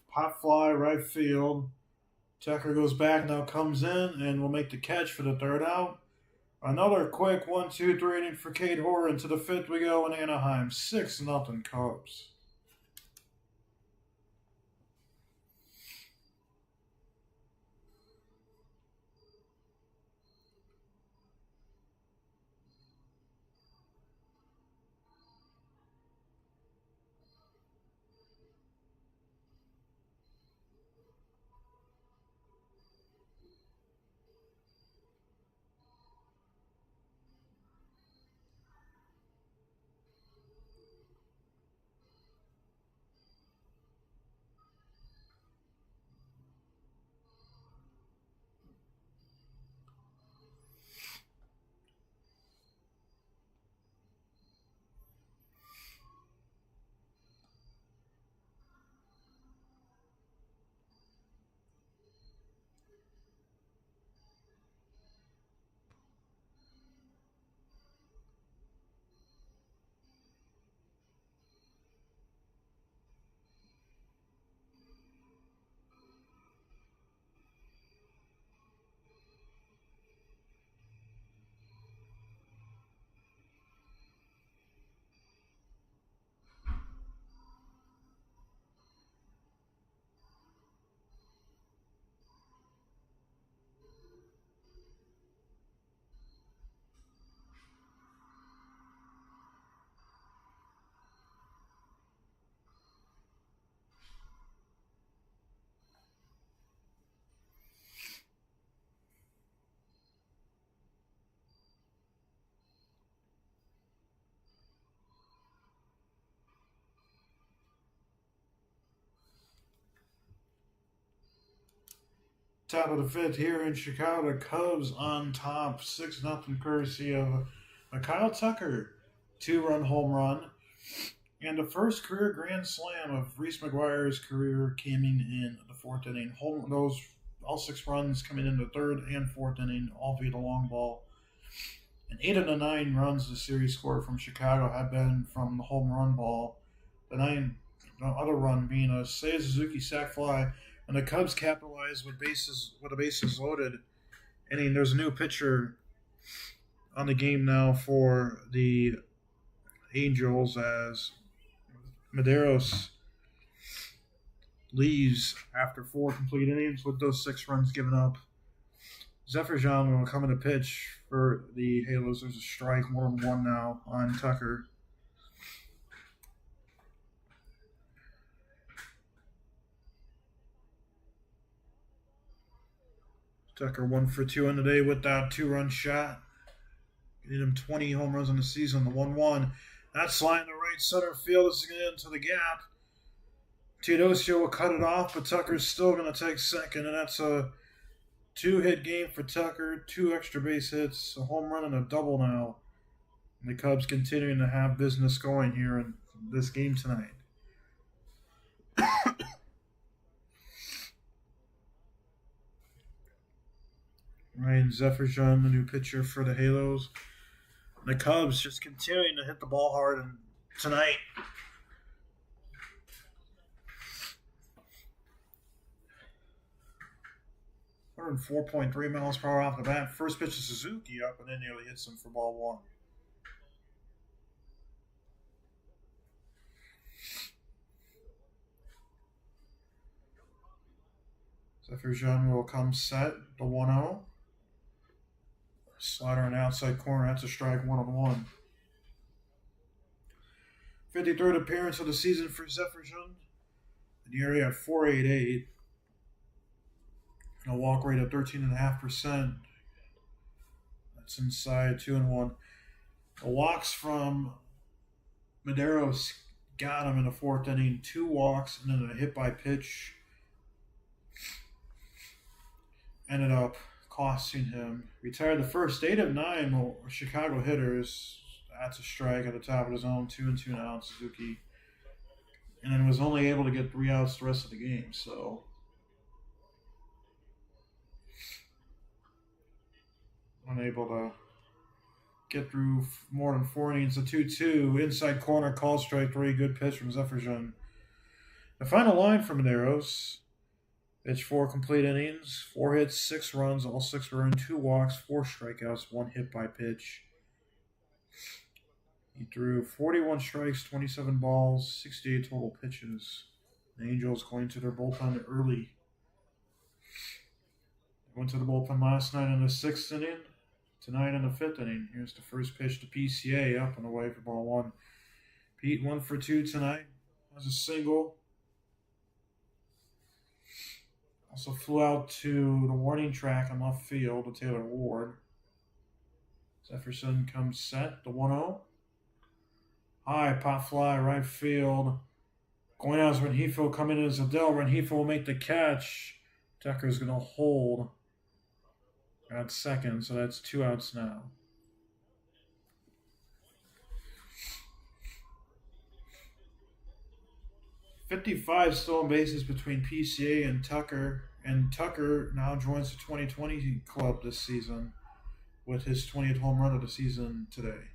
Speaker 1: Pop fly, right field. Tucker goes back, now comes in, and will make the catch for the 3rd out. Another quick 1-2-3 inning for Cade Horton. To the 5th we go in Anaheim. 6-0 Cubs. Top of the 5th here in Chicago. Cubs on top. 6-0 courtesy of a Kyle Tucker 2-run home run. And the first career grand slam of Reese McGuire's career came in the 4th inning. All 6 runs coming in the 3rd and 4th inning, all via the long ball. And 8 of the 9 runs the series scored from Chicago have been from the home run ball. The other run being a Seiya Suzuki sac fly, and the Cubs capitalized with the bases loaded. And there's a new pitcher on the game now for the Angels as Medeiros leaves after 4 complete innings with those 6 runs given up. Zephyr John will come in to pitch for the Halos. There's a strike, 1-1 now on Tucker. Tucker 1-for-2 on the day with that 2-run shot. Getting him 20 home runs in the season. The 1-1. That's sliding to right center field. This is going into the gap. Teodosio will cut it off, but Tucker's still going to take second, and that's a 2-hit game for Tucker, 2 extra base hits, a home run, and a double now. And the Cubs continuing to have business going here in this game tonight. Ryan Zephyr-John, the new pitcher for the Halos. And the Cubs just continuing to hit the ball hard and tonight. And 4.3 miles per hour off the bat. First pitch to Suzuki up and then nearly hits him for ball 1. Zephyr-John will come set, the 1-0. Slider on the outside corner, that's a strike, 1-1. 53rd appearance of the season for Zephyr-John. The area at .488. And a walk rate of 13.5%. That's inside 2-1. The walks from Medeiros got him in the 4th inning. 2 walks and then a hit by pitch ended up costing him. Retired the first 8 of 9 Chicago hitters. That's a strike at the top of the zone. 2-2 now, Suzuki. And then was only able to get 3 outs the rest of the game. So unable to get through more than 4 innings. A 2-2 inside corner, call strike 3. Good pitch from Zephyr-John. The final line from Medeiros. Pitched 4 complete innings, 4 hits, 6 runs. All 6 were in, 2 walks, 4 strikeouts, 1 hit by pitch. He threw 41 strikes, 27 balls, 68 total pitches. The Angels going to their bullpen early. They went to the bullpen last night in the 6th inning. Tonight in the 5th inning. Here's the first pitch to PCA, up and away for ball 1. Pete 1-for-2 tonight. Has a single. Also flew out to the warning track in left field to Taylor Ward. Jefferson comes set, the 1-0. High pop fly, right field. Going out is Rengifo, coming in as Adele. Rengifo will make the catch. Tucker's going to hold at second, so that's 2 outs now. .55 stolen bases between PCA and Tucker now joins the 2020 club this season with his 20th home run of the season today.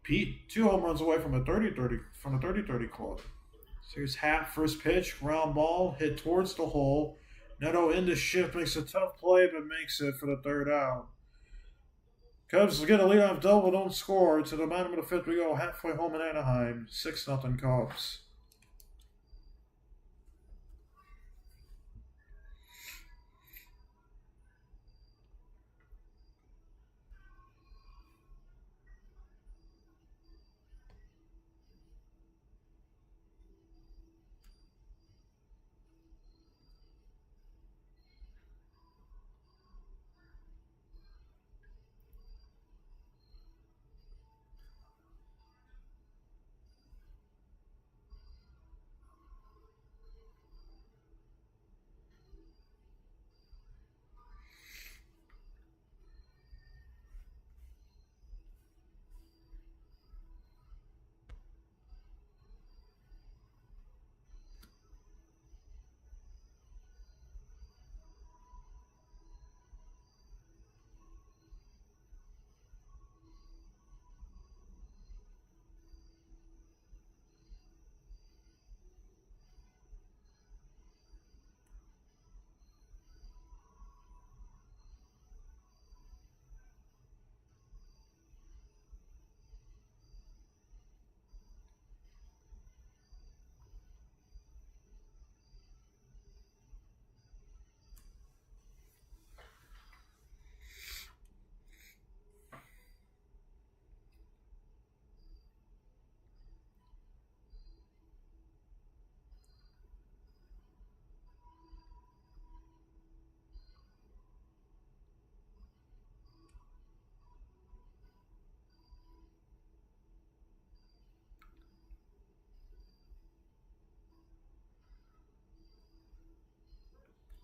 Speaker 1: Pete 2 home runs away from the 30-30 club. So here's Happ, first pitch, round ball, hit towards the hole. Neto into shift, makes a tough play, but makes it for the 3rd out. Cubs get a leadoff double, don't score. To the bottom of the 5th, we go halfway home in Anaheim. 6-0 Cubs.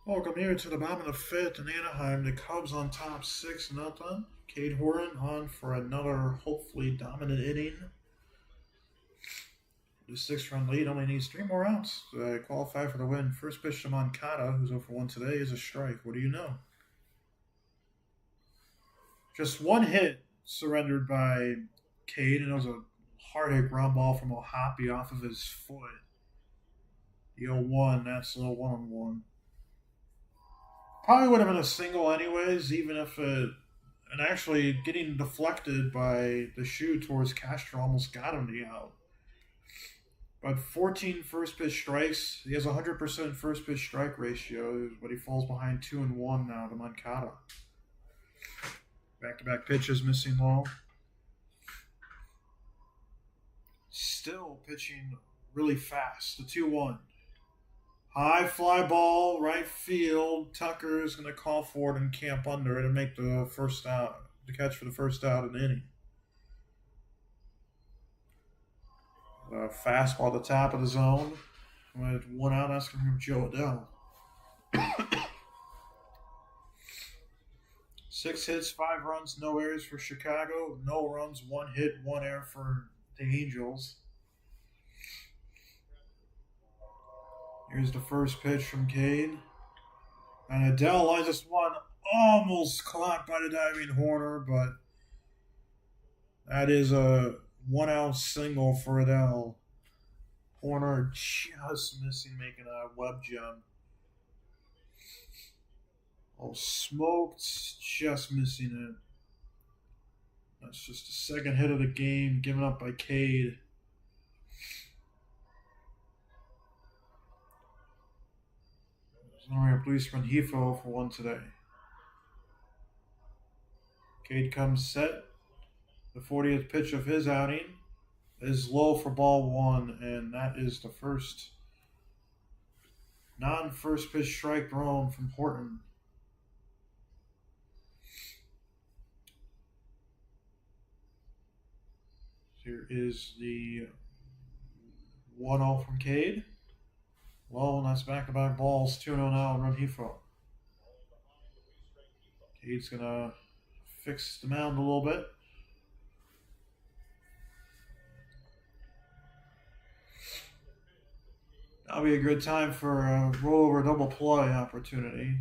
Speaker 1: Welcome here to the bottom of the fifth in Anaheim. The Cubs on top 6-0. Cade Horan on for another hopefully dominant inning. The 6-run lead only needs 3 more outs to qualify for the win. First pitch to Moncada, who's 0 for 1 today, is a strike. What do you know? Just one hit surrendered by Cade, and it was a hard hit ground ball from O'Hoppe off of his foot. The 0-1, that's a little 1-on-1. Probably would have been a single anyways, even if it. And actually, getting deflected by the shoe towards Castro almost got him the out. But 14 first pitch strikes. He has a 100% first pitch strike ratio, but he falls behind 2-1 now to Moncada. Back to back pitches, missing low. Still pitching really fast. The 2-1. High fly ball, right field. Tucker is going to call for it and camp under it and make the first out, the catch for the first out in the inning. Fastball at the top of the zone. With 1 out, that's going to be Joe Adell. 6 hits, 5 runs, no errors for Chicago. No runs, 1 hit, 1 error for the Angels. Here's the first pitch from Cade. And Adell lines this one almost caught by the diving Horner, but that is a 1-out single for Adell. Horner just missing, making a web gem. Oh, smoked, just missing it. That's just the second hit of the game given up by Cade. Only a police run Hefo for 1 today. Cade comes set. The 40th pitch of his outing is low for ball 1, and that is the first non-first pitch strike thrown from Horton. Here is the 1-0 from Cade. Low, and that's back-to-back balls. 2-0 now and run Hefo. Cade's going to fix the mound a little bit. That'll be a good time for a rollover double play opportunity.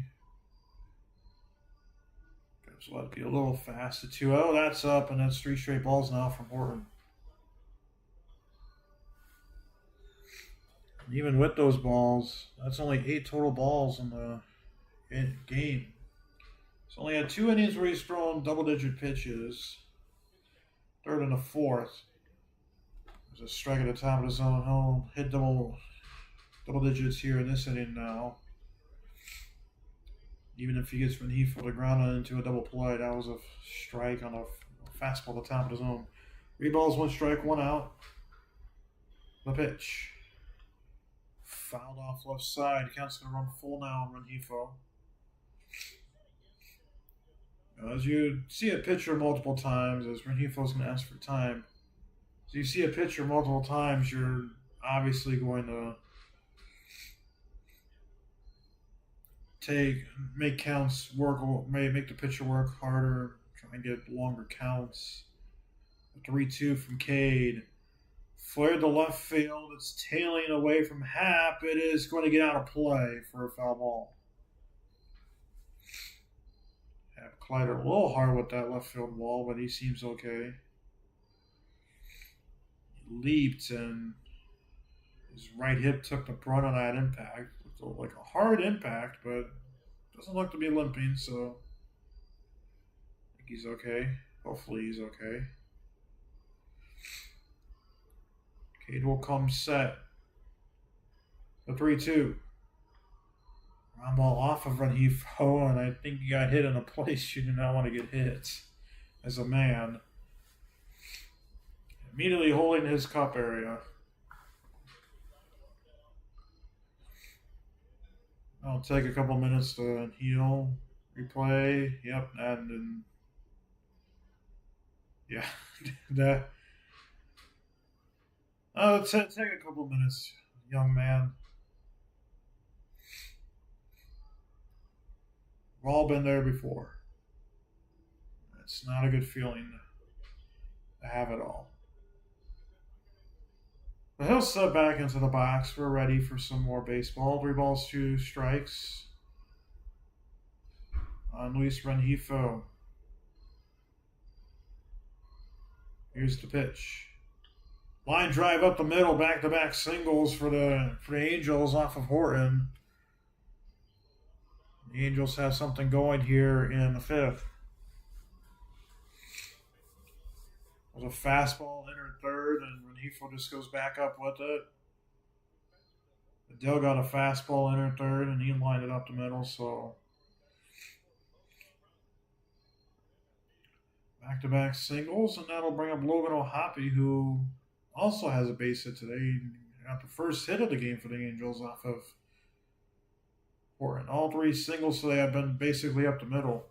Speaker 1: So that'll be a little fast. The 2-0, that's up, and that's 3 straight balls now from Horton. Even with those balls, that's only 8 total balls in the game. He's only had 2 innings where he's thrown double-digit pitches. Third and the fourth. There's a strike at the top of the zone. He'll hit double digits here in this inning now. Even if he gets Renifo to ground on into a double play, that was a strike on a fastball at the top of the zone. 3 balls, 1 strike, 1 out. The pitch. Fouled off left side. Count's going to run full now on Renifo. As you see a pitcher multiple times, as Renifo's going to ask for time, as you see a pitcher multiple times, you're obviously going to make counts work, make the pitcher work harder, try and get longer counts. 3-2 from Cade. Flared to left field. It's tailing away from Happ. It is going to get out of play for a foul ball. Happ collided a little hard with that left field wall, but he seems okay. He leaped, and his right hip took the brunt of that impact. It looked like a hard impact, but doesn't look to be limping, so I think he's okay. Hopefully he's okay. Cade will come set. The 3-2. Ground ball off of Renifo, and I think he got hit in a place you do not want to get hit as a man. Immediately holding his cup area. I'll take a couple minutes to heal, replay. Yep, and yeah, that. Take a couple minutes, young man. We've all been there before. It's not a good feeling to have it all. But he'll step back into the box. We're ready for some more baseball. 3 balls, 2 strikes on Luis Rengifo. Here's the pitch. Line drive up the middle, back-to-back singles for the Angels off of Horton. The Angels have something going here in the 5th. There's a fastball entered third, and Rengifo just goes back up with it. Adele got a fastball entered third, and he lined it up the middle, so back-to-back singles, and that'll bring up Logan O'Hoppe, who also has a base hit today. He got the first hit of the game for the Angels off of Horton. All 3 singles today have been basically up the middle.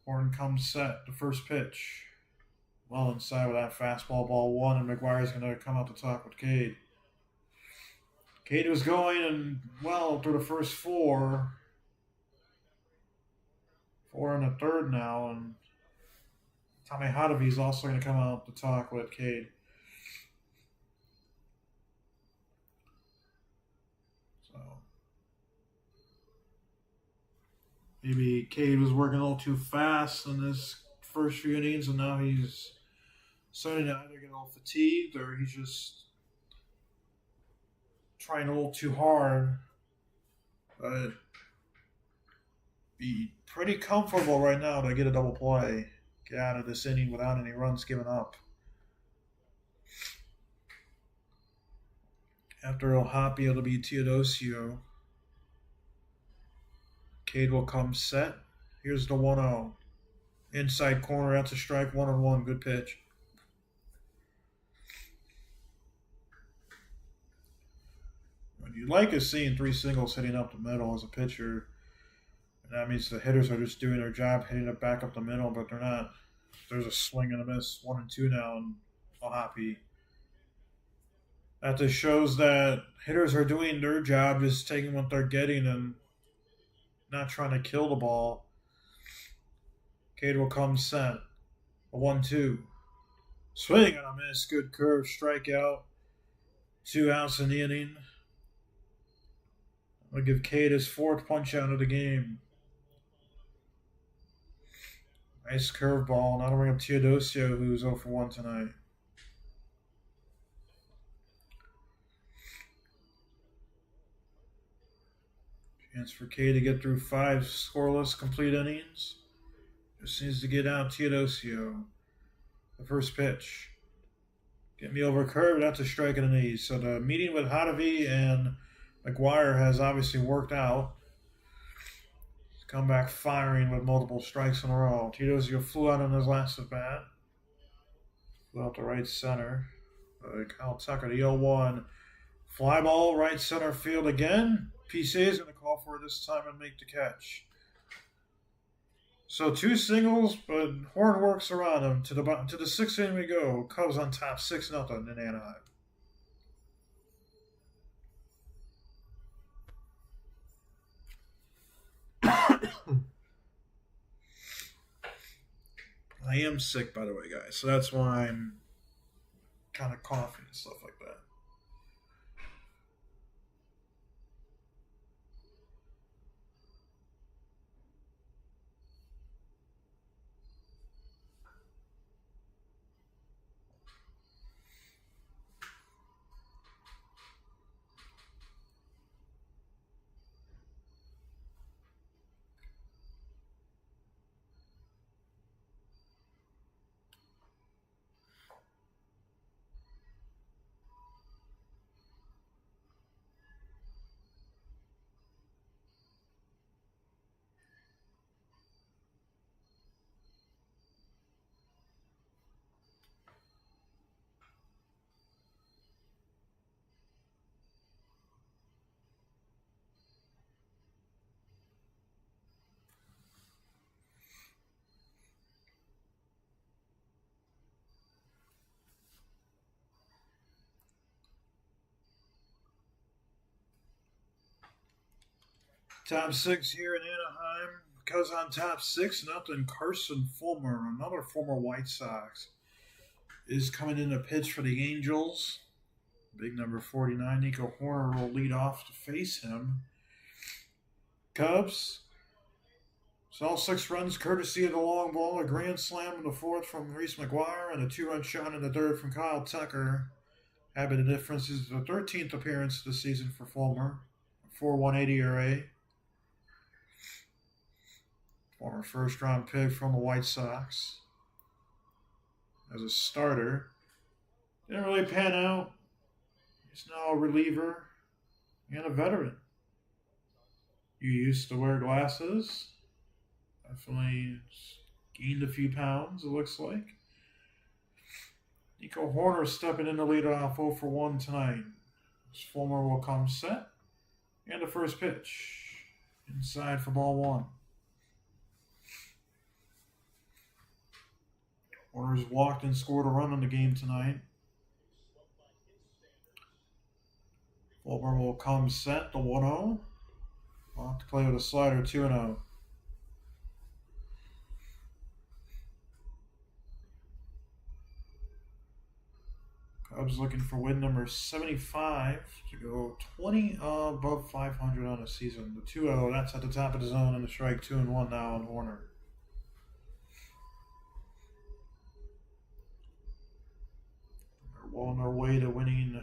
Speaker 1: Horton comes set, the first pitch. Well inside with that fastball, ball 1, and McGuire's going to come out to talk with Cade. Cade was going and well through the first 4. 4 in the third now, and Tommy Hodavy's also going to come out to talk with Cade. So maybe Cade was working a little too fast in his first few innings, and now he's starting to either get a little fatigued or he's just trying a little too hard. But be pretty comfortable right now to get a double play. Get out of this inning without any runs given up. After O'Hoppe, it'll be Teodosio. Cade will come set. Here's the 1-0. Inside corner, that's a strike, 1-1. Good pitch. What you like is seeing 3 singles hitting up the middle as a pitcher. And that means the hitters are just doing their job, hitting it back up the middle, but they're not. There's a swing and a miss, 1-2 now, and O'Hoppe. That just shows that hitters are doing their job, just taking what they're getting and not trying to kill the ball. Cade will come set. A 1-2. Swing and a miss. Good curve. Strikeout. 2 outs in the inning. I'll give Cade his 4th punch out of the game. Nice curveball. Now to bring up Teodosio, who's 0 for 1 tonight. Chance for Cade to get through 5 scoreless complete innings. Just needs to get out Teodosio. The first pitch. Get me over curve. That's a strike and an E. So the meeting with Hadavy and McGuire has obviously worked out. He's come back firing with multiple strikes in a row. Teodosio flew out on his last at bat. Flew out to right center. Kyle Tucker, the 0-1. Fly ball, right center field again. PCA is going to call for it this time and make the catch. So 2 singles, but Horn works around him. To the 6th inning we go. Cubs on top, 6-0 in Anaheim. I am sick, by the way, guys. So that's why I'm kind of coughing and stuff like that. Top six here in Anaheim. Goes on top six, nothing. Carson Fulmer, another former White Sox, is coming in to pitch for the Angels. Big number 49, Nico Horner will lead off to face him. Cubs. It's all 6 runs courtesy of the long ball, a grand slam in the fourth from Reese McGuire, and a 2-run shot in the third from Kyle Tucker. Having the difference is the 13th appearance this season for Fulmer. 4.18 ERA. Former first-round pick from the White Sox. As a starter. Didn't really pan out. He's now a reliever and a veteran. You used to wear glasses. Definitely gained a few pounds, it looks like. Nico Horner stepping in to lead off 0 for 1 tonight. This Fulmer will come set. And the first pitch. Inside for ball 1. Horner's walked and scored a run in the game tonight. Fulmer will come set, the 1-0. We'll have to play with a slider, 2-0. Cubs looking for win number 75 to go 20 above 500 on the season. The 2-0, that's at the top of the zone, and the strike 2-1 now on Horner. They're well on their way to winning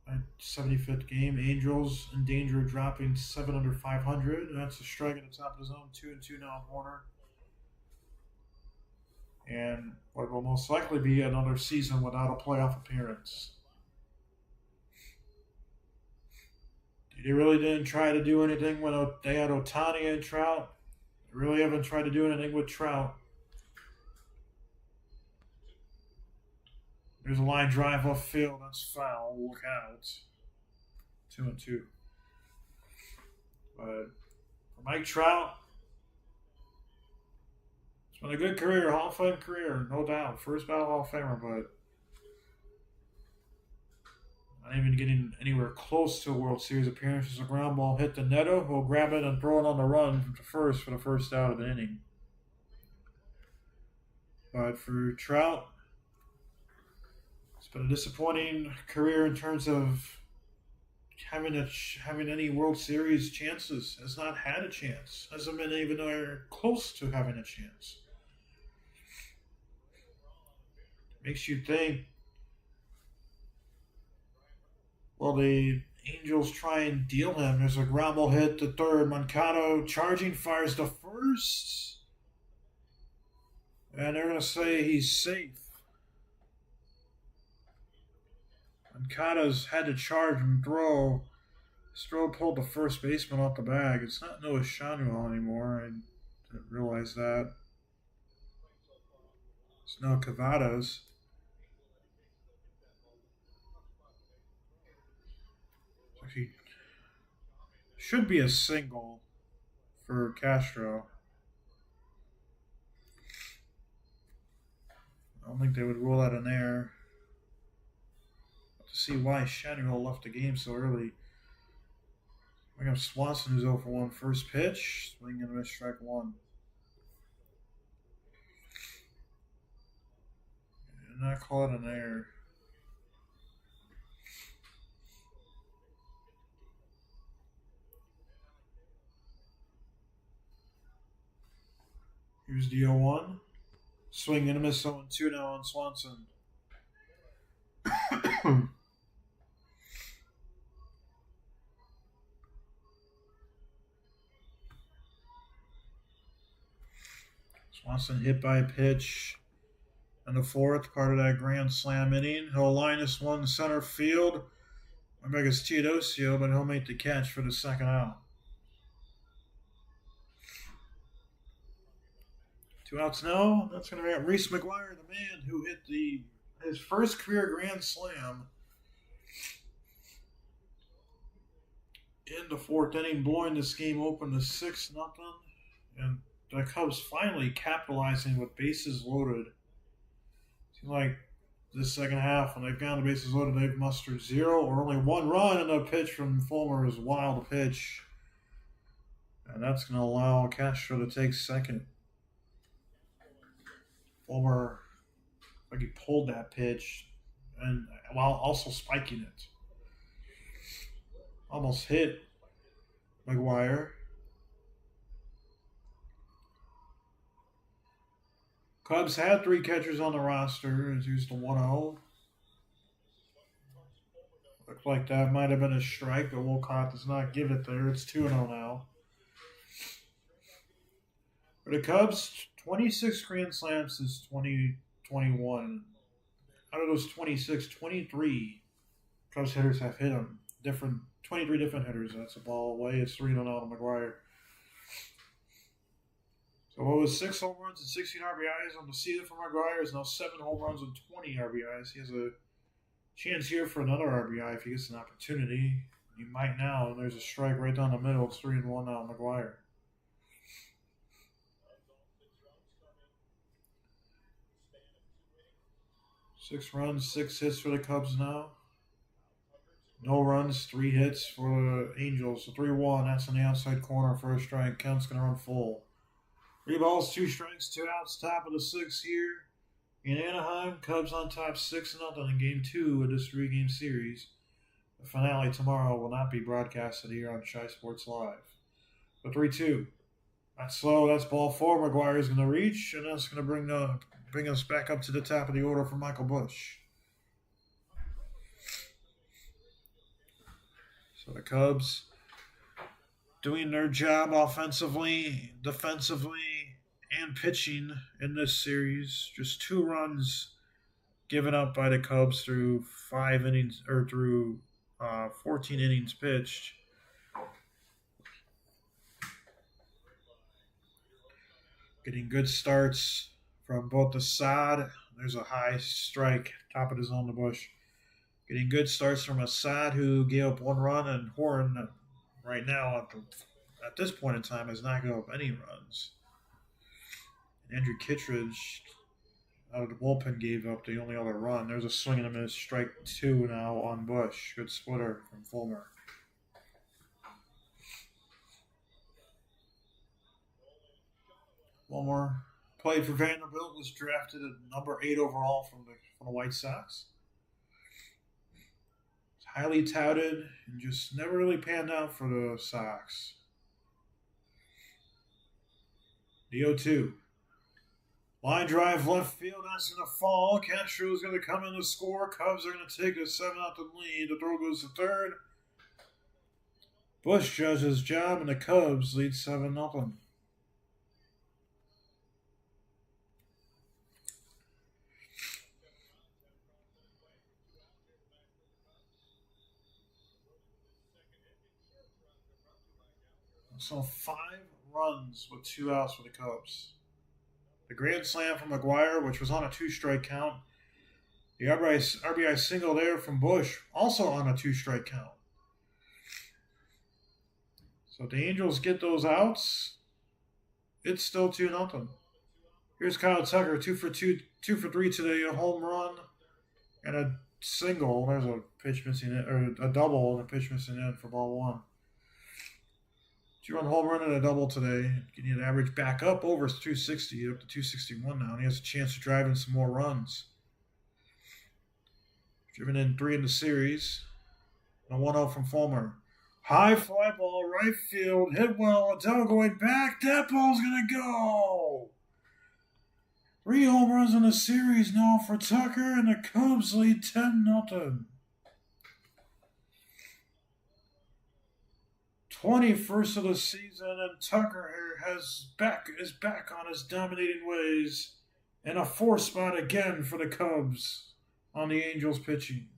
Speaker 1: a 75th game. Angels in danger of dropping 7 under 500. That's a strike at the top of the zone, 2-2 now on Horner. And what will most likely be another season without a playoff appearance. They really didn't try to do anything when they had Ohtani and Trout. They really haven't tried to do anything with Trout. There's a line drive off field. That's foul. Look out. 2-2. But for Mike Trout, it's been a good career, Hall of Fame career, no doubt. First ballot Hall of Famer, but not even getting anywhere close to a World Series appearance. As a ground ball hit the Neto, who'll grab it and throw it on the run to first for the first out of the inning. But for Trout, it's been a disappointing career in terms of having any World Series chances. Has not had a chance. Hasn't been even close to having a chance. Makes you think, well, the Angels try and deal him. There's a ground ball hit to third. Moncada charging, fires to first. And they're going to say he's safe. Moncada's had to charge and throw. His throw pulled the first baseman off the bag. It's not Noah Shanuel anymore. I didn't realize that. It's Noah Cavadas. He should be a single for Castro. I don't think they would rule out an error. To see why Shanuel left the game so early. We have Swanson, who's 0 for 1. First pitch, swing and a miss, strike 1. And not call it an error. Here's the 0-1. Swing and a miss, 0-2 now on Swanson. Swanson hit by a pitch in the fourth, part of that grand slam inning. He'll line this one center field. I think it's Teodosio, but he'll make the catch for the second out. 2 outs now. That's going to be Reese McGuire, the man who hit his first career grand slam in the fourth inning, blowing this game open to 6-0. And the Cubs finally capitalizing with bases loaded. Seems like this second half, when they've gotten the bases loaded, they've mustered 0 or only 1 run, and the pitch from Fulmer is a wild pitch. And that's going to allow Castro to take second. Fulmer, like he pulled that pitch, and while also spiking it. Almost hit McGuire. Cubs had 3 catchers on the roster. It's used the 1-0. Looked like that might have been a strike, but Wolcott does not give it there. It's 2-0 now. For the Cubs, 26 grand slams since 2021. Out of those 26, 23 Cubs hitters have hit him. 23 different hitters. That's a ball away. It's 3-0 to McGuire. So what was 6 home runs and 16 RBIs on the season for McGuire is now 7 home runs and 20 RBIs. He has a chance here for another RBI if he gets an opportunity. He might now, and there's a strike right down the middle. It's 3-1 now, McGuire. Six runs, 6 hits for the Cubs now. No runs, 3 hits for the Angels. So 3-1. That's in the outside corner. First strike. Count's going to run full. 3 balls, 2 strikes, 2 outs. Top of the 6th here in Anaheim. Cubs on top 6-0 in Game 2 of this 3-game series. The finale tomorrow will not be broadcasted here on Shy Sports Live. The 3-2. That's slow. That's ball 4. McGuire is going to reach, and that's going to bring us back up to the top of the order for Michael Busch. So the Cubs doing their job offensively, defensively, and pitching in this series. Just 2 runs given up by the Cubs through 5 innings, or through 14 innings pitched. Getting good starts from both Assad. There's a high strike, top of the zone to Busch. Getting good starts from Assad, who gave up 1 run, and Horn, right now, at this point in time, has not given up any runs. And Andrew Kittredge, out of the bullpen, gave up the only other run. There's a swing and a miss, strike 2 now on Busch. Good splitter from Fulmer. Fulmer played for Vanderbilt, was drafted at number 8 overall from the White Sox. Highly touted and just never really panned out for the Sox. The 0-2. Line drive left field. That's going to fall. Castro is going to come in to score. Cubs are going to take a 7-0 lead. The throw goes to third. Busch does his job, and the Cubs lead 7-0. So 5 runs with 2 outs for the Cubs. The grand slam from McGuire, which was on a 2-strike count. The RBI single there from Busch, also on a 2-strike count. So if the Angels get those outs, it's still 2-0. Here's Kyle Tucker, 2 for 3 today, a home run and a single. There's a pitch missing in, or a double and a pitch missing in for ball 1. 2-run home run and a double today. Getting an average back up over 260, up to 261 now. And he has a chance to drive in some more runs. Driven in 3 in the series. And a 1-0 from Fulmer. High fly ball, right field. Hit well. Adele going back. That ball's going to go. 3 home runs in the series now for Tucker. And the Cubs lead 10-0. 21st of the season, and Tucker is back on his dominating ways, and a 4th spot again for the Cubs on the Angels pitching.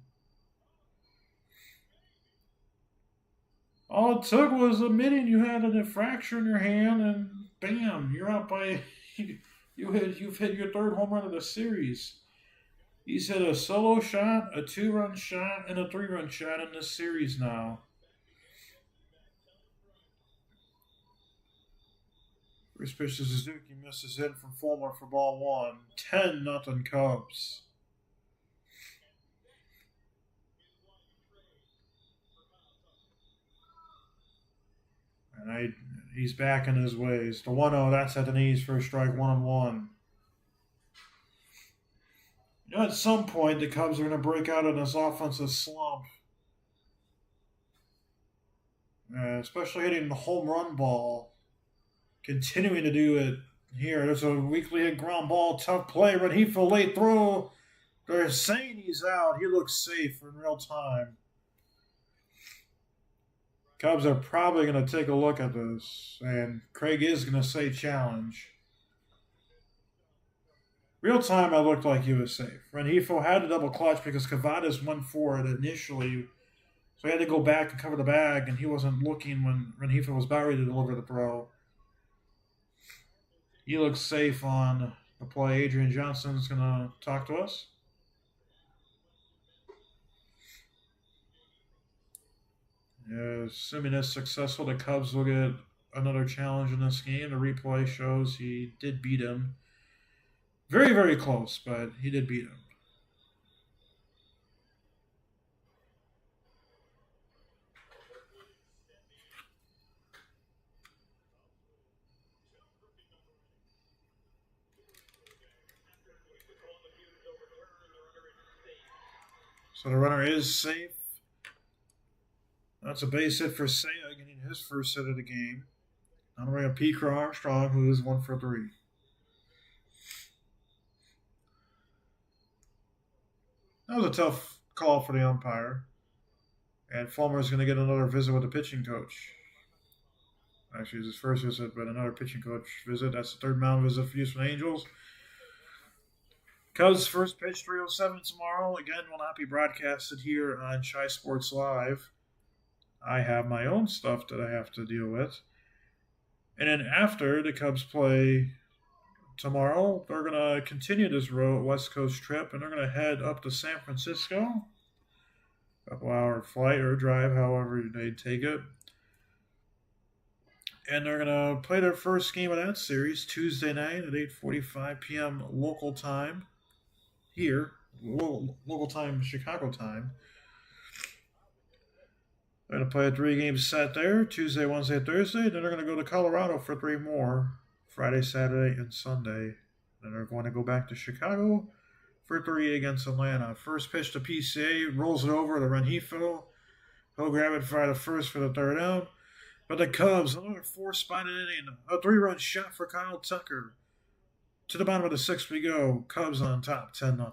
Speaker 1: All it took was admitting you had a fracture in your hand, and bam, you're out by you've hit your 3rd home run of the series. He's hit a solo shot, a 2-run shot, and a 3-run shot in this series now. First pitch to Suzuki, misses in from Fulmer for ball 1. 10-0 Cubs. He's back in his ways. The 1-0, that's at the knees for a strike, 1-1. At some point, the Cubs are going to break out of this offensive slump. Especially hitting the home run ball. Continuing to do it here. There's a weakly hit ground ball. Tough play. Rengifo late throw. They're saying he's out. He looks safe in real time. Cubs are probably going to take a look at this. And Craig is going to say challenge. Real time, I looked like he was safe. Rengifo had to double clutch because Cavadas went for it initially. So he had to go back and cover the bag, and he wasn't looking when Rengifo was about ready to deliver the throw. He looks safe on the play. Adrian Johnson's going to talk to us. Assuming it's successful, the Cubs will get another challenge in this game. The replay shows he did beat him. Very, very close, but he did beat him. So the runner is safe. That's a base hit for Seiya, getting his first hit of the game. On the way of Pete Armstrong, who is 1 for 3. That was a tough call for the umpire. And Fulmer is going to get another visit with the pitching coach. Actually, it's his first visit, but another pitching coach visit. That's the third mound visit for Houston Angels. Cubs' first pitch, 3:07 tomorrow. Again, will not be broadcasted here on Chi Sports Live. I have my own stuff that I have to deal with. And then after the Cubs play tomorrow, they're going to continue this West Coast trip, and they're going to head up to San Francisco. A couple-hour flight or drive, however they take it. And they're going to play their first game of that series Tuesday night at 8:45 p.m. local time here, local time, Chicago time. They're going to play a 3-game set there, Tuesday, Wednesday, Thursday. Then they're going to go to Colorado for 3 more, Friday, Saturday, and Sunday. Then they're going to go back to Chicago for 3 against Atlanta. First pitch to PCA, rolls it over to Rengifo. He'll grab it for the first for the third out. But the Cubs, another 4-spotted inning, a 3-run shot for Kyle Tucker. To the bottom of the 6th we go. Cubs on top, 10-0.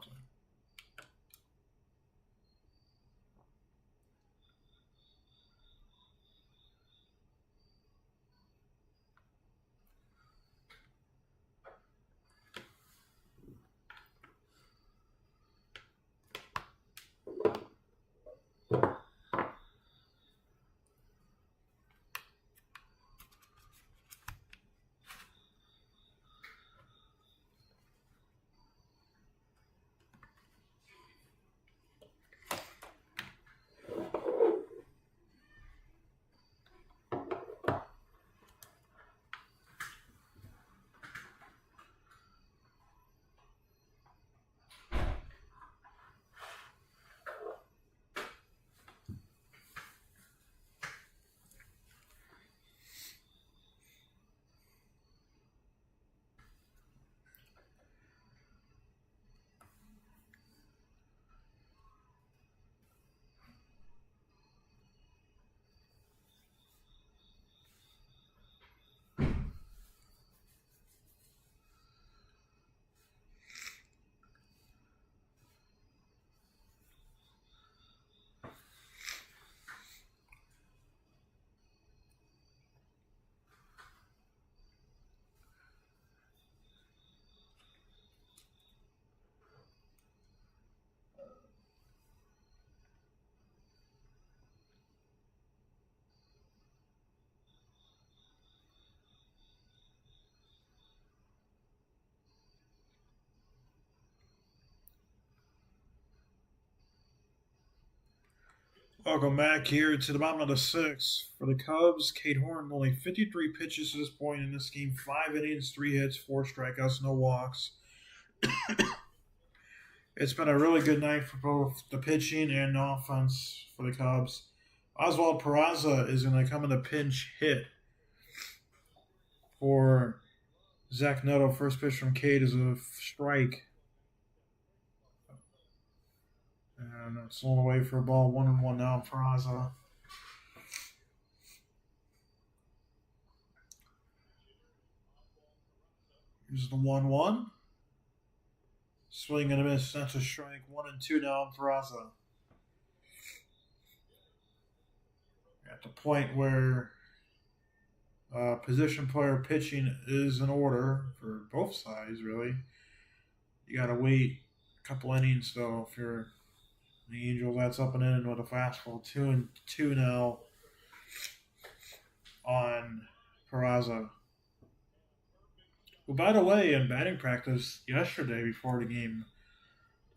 Speaker 1: Welcome back here to the bottom of the 6th. For the Cubs, Cade Horn, only 53 pitches to this point in this game. 5 innings, 3 hits, 4 strikeouts, no walks. It's been a really good night for both the pitching and offense for the Cubs. Oswald Peraza is going to come in a pinch hit for Zach Neto. First pitch from Cade is a strike. And it's all the way for a ball. 1-1 now for Peraza. Here's the 1-1. Swing and a miss. That's a strike. 1-2 now for Peraza. At the point where position player pitching is in order for both sides, really. You got to wait a couple innings, though, if you're the Angels. That's up and in with a fastball. 2-2 now on Peraza. Well, by the way, in batting practice yesterday before the game,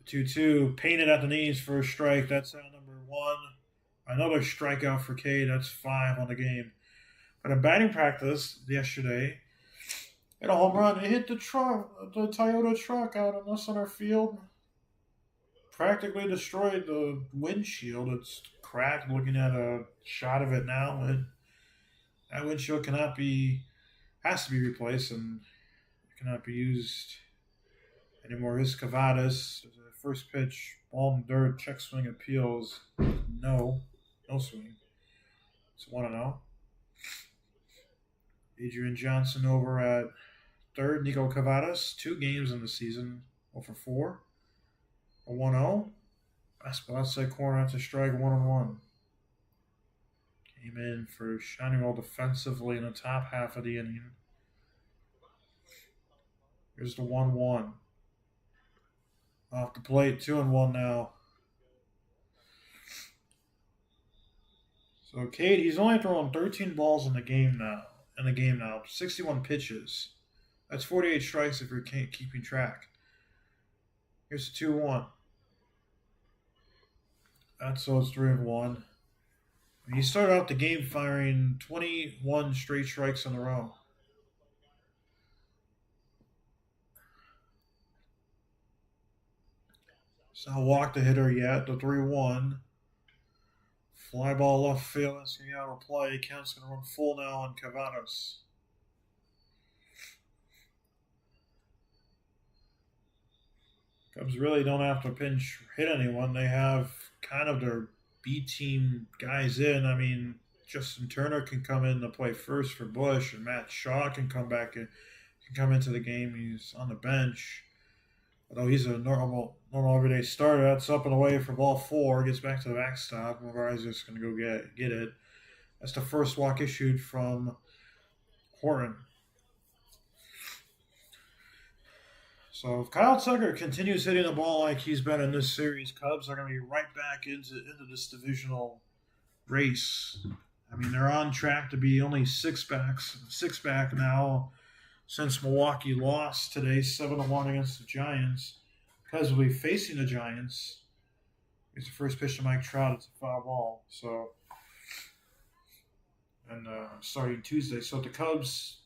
Speaker 1: 2-2, painted at the knees for a strike. That's out number 1. Another strikeout for Cade. That's 5 on the game. But in batting practice yesterday, hit a home run. It hit the Toyota truck out in the center field. Practically destroyed the windshield. It's cracked. Looking at a shot of it now, and that windshield has to be replaced, and cannot be used anymore. His Cavadas, first pitch, ball in dirt, check swing appeals. No swing. It's 1-0. Adrian Johnson over at third. Nico Cavadas, 2 games in the season, 0-for-4. A 1-0. Fastball outside corner, that's a strike, 1-1. Came in for shining well defensively in the top half of the inning. Here's the 1-1. Off the plate, 2-1 now. So Cade, he's only throwing 13 balls in the game now. 61 pitches. That's 48 strikes if you're keeping track. Here's the 2-1. It's 3-1. He started out the game firing 21 straight strikes in a row. He's not walked the hitter yet. The 3-1. Fly ball left field. That's going to get out of play. Count's going to run full now on Cavadas. Cubs really don't have to pinch hit anyone. They have kind of their B-team guys in. I mean, Justin Turner can come in to play first for Bush, and Matt Shaw can come into the game. He's on the bench. Although he's a normal everyday starter. That's up and away for ball 4. Gets back to the backstop. Mavarez is going to go get it. That's the first walk issued from Horton. So if Kyle Tucker continues hitting the ball like he's been in this series, Cubs are going to be right back into this divisional race. I mean, they're on track to be only six back now since Milwaukee lost today 7-1 against the Giants. Cubs will be facing the Giants. It's the first pitch to Mike Trout. It's a foul ball. So, and starting Tuesday. So if the Cubs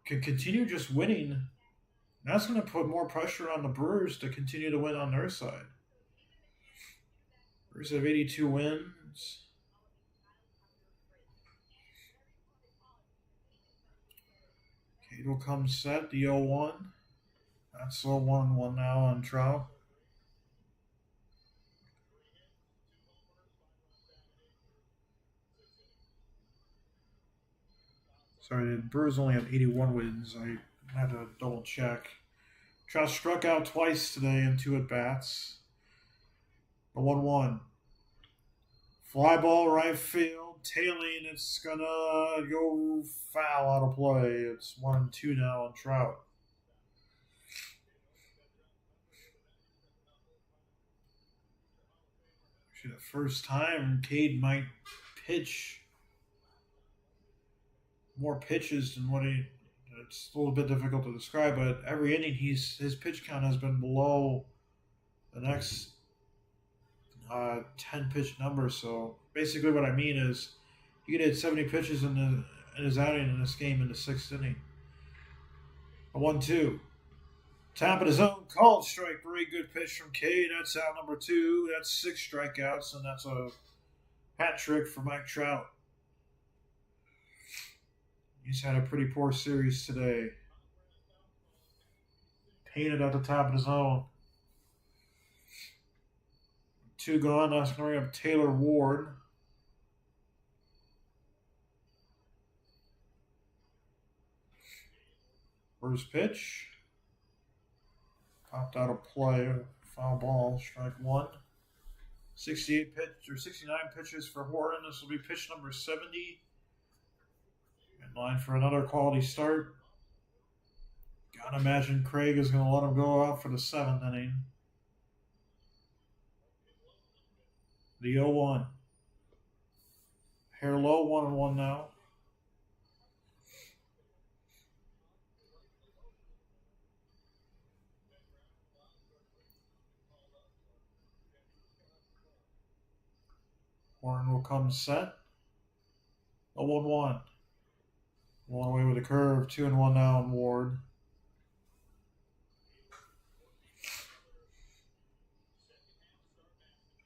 Speaker 1: can continue just winning, that's going to put more pressure on the Brewers to continue to win on their side. Brewers have 82 wins. Cade will come set, the 0-1. That's 0-1 now on Trout. Sorry, the Brewers only have 81 wins. I had to double check. Trout struck out twice today in 2 at-bats. The 1-1. Fly ball right field. Tailing, it's going to go foul out of play. It's 1-2 now on Trout. Actually, the first time Cade might pitch more pitches than what it's a little bit difficult to describe, but every inning his pitch count has been below the next 10 pitch number. So basically what I mean is he hit 70 pitches in his outing in this game in the 6th inning. A 1-2. Top of the zone, called strike. Very good pitch from Cade. That's out number 2. That's 6 strikeouts, and that's a hat trick for Mike Trout. He's had a pretty poor series today. Painted at the top of the zone. 2 gone. That's going to bring up Taylor Ward. First pitch. Popped out of play. Foul ball. Strike 1. 69 pitches for Horton. This will be pitch number 70. In line for another quality start. Gotta imagine Craig is going to let him go out for the 7th inning. The 0-1. Hair low, 1-1 now. Horn will come set. 0-1. One away with a curve. 2-1 now on Ward.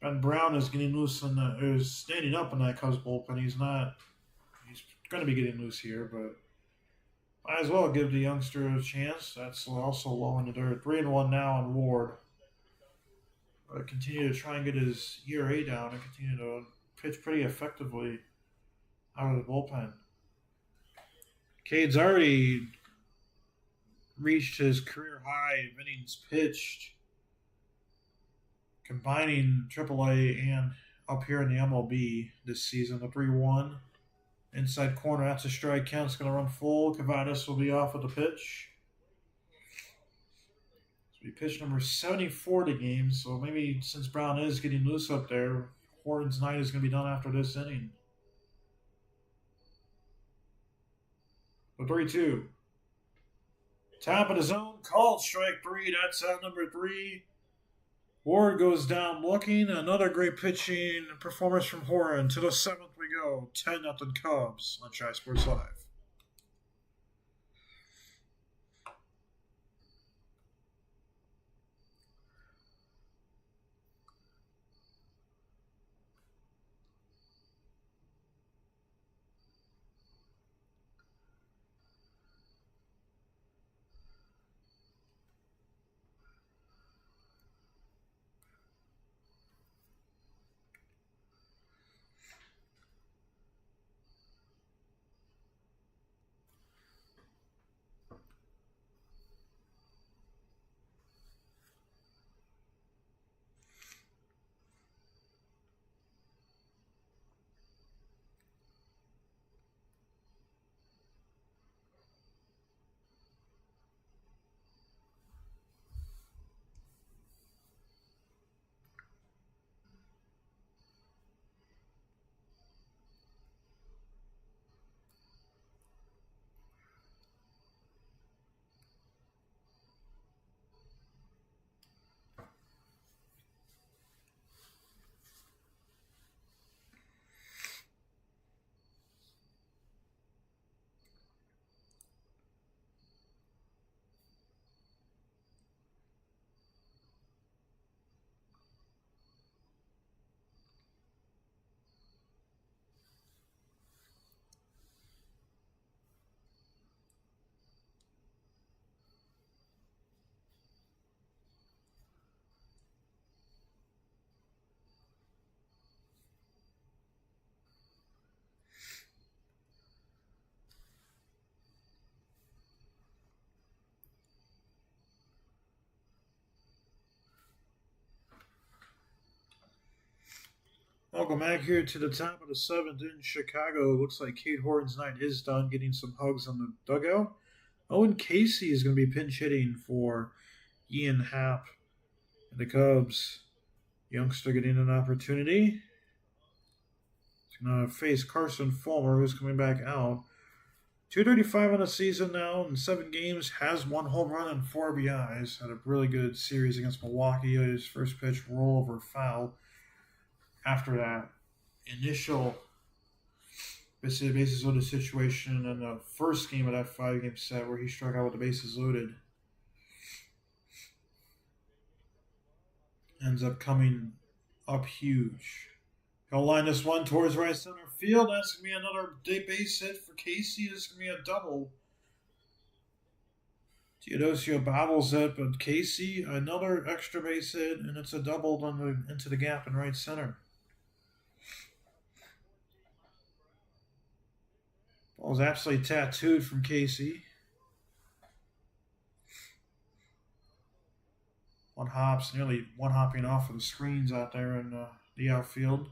Speaker 1: Ben Brown is getting loose is standing up in that Cubs bullpen. He's going to be getting loose here, but might as well give the youngster a chance. That's also low in the dirt. 3-1 now on Ward. But continue to try and get his ERA down and continue to pitch pretty effectively out of the bullpen. Cade's already reached his career high of innings pitched, combining AAA and up here in the MLB this season. The 3-1 inside corner, that's a strike. Count's going to run full. Cavadas will be off with the pitch. So we pitch number 74 to game. So maybe since Brown is getting loose up there, Horton's night is going to be done after this inning. The 3-2. Top of the zone, called strike 3. That's out number 3. Ward goes down looking. Another great pitching performance from Horton. To the 7th we go. 10-0 Cubs on Tri Sports Live. Welcome back here to the top of the 7th in Chicago. Looks like Cade Horton's night is done, getting some hugs on the dugout. Owen Casey is going to be pinch hitting for Ian Happ and the Cubs. Youngster getting an opportunity. He's going to face Carson Fulmer, who's coming back out. 235 on the season now in 7 games. Has 1 home run and 4 RBIs. Had a really good series against Milwaukee. His first pitch rollover foul. After that initial bases loaded situation in the first game of that 5-game set where he struck out with the bases loaded, ends up coming up huge. He'll line this one towards right center field. That's going to be another base hit for Casey. It's going to be a double. Teodosio bobbles it, but Casey, another extra base hit, and it's a double into the gap in right center. Ball was absolutely tattooed from Casey. Nearly one hopping off of the screens out there in the outfield.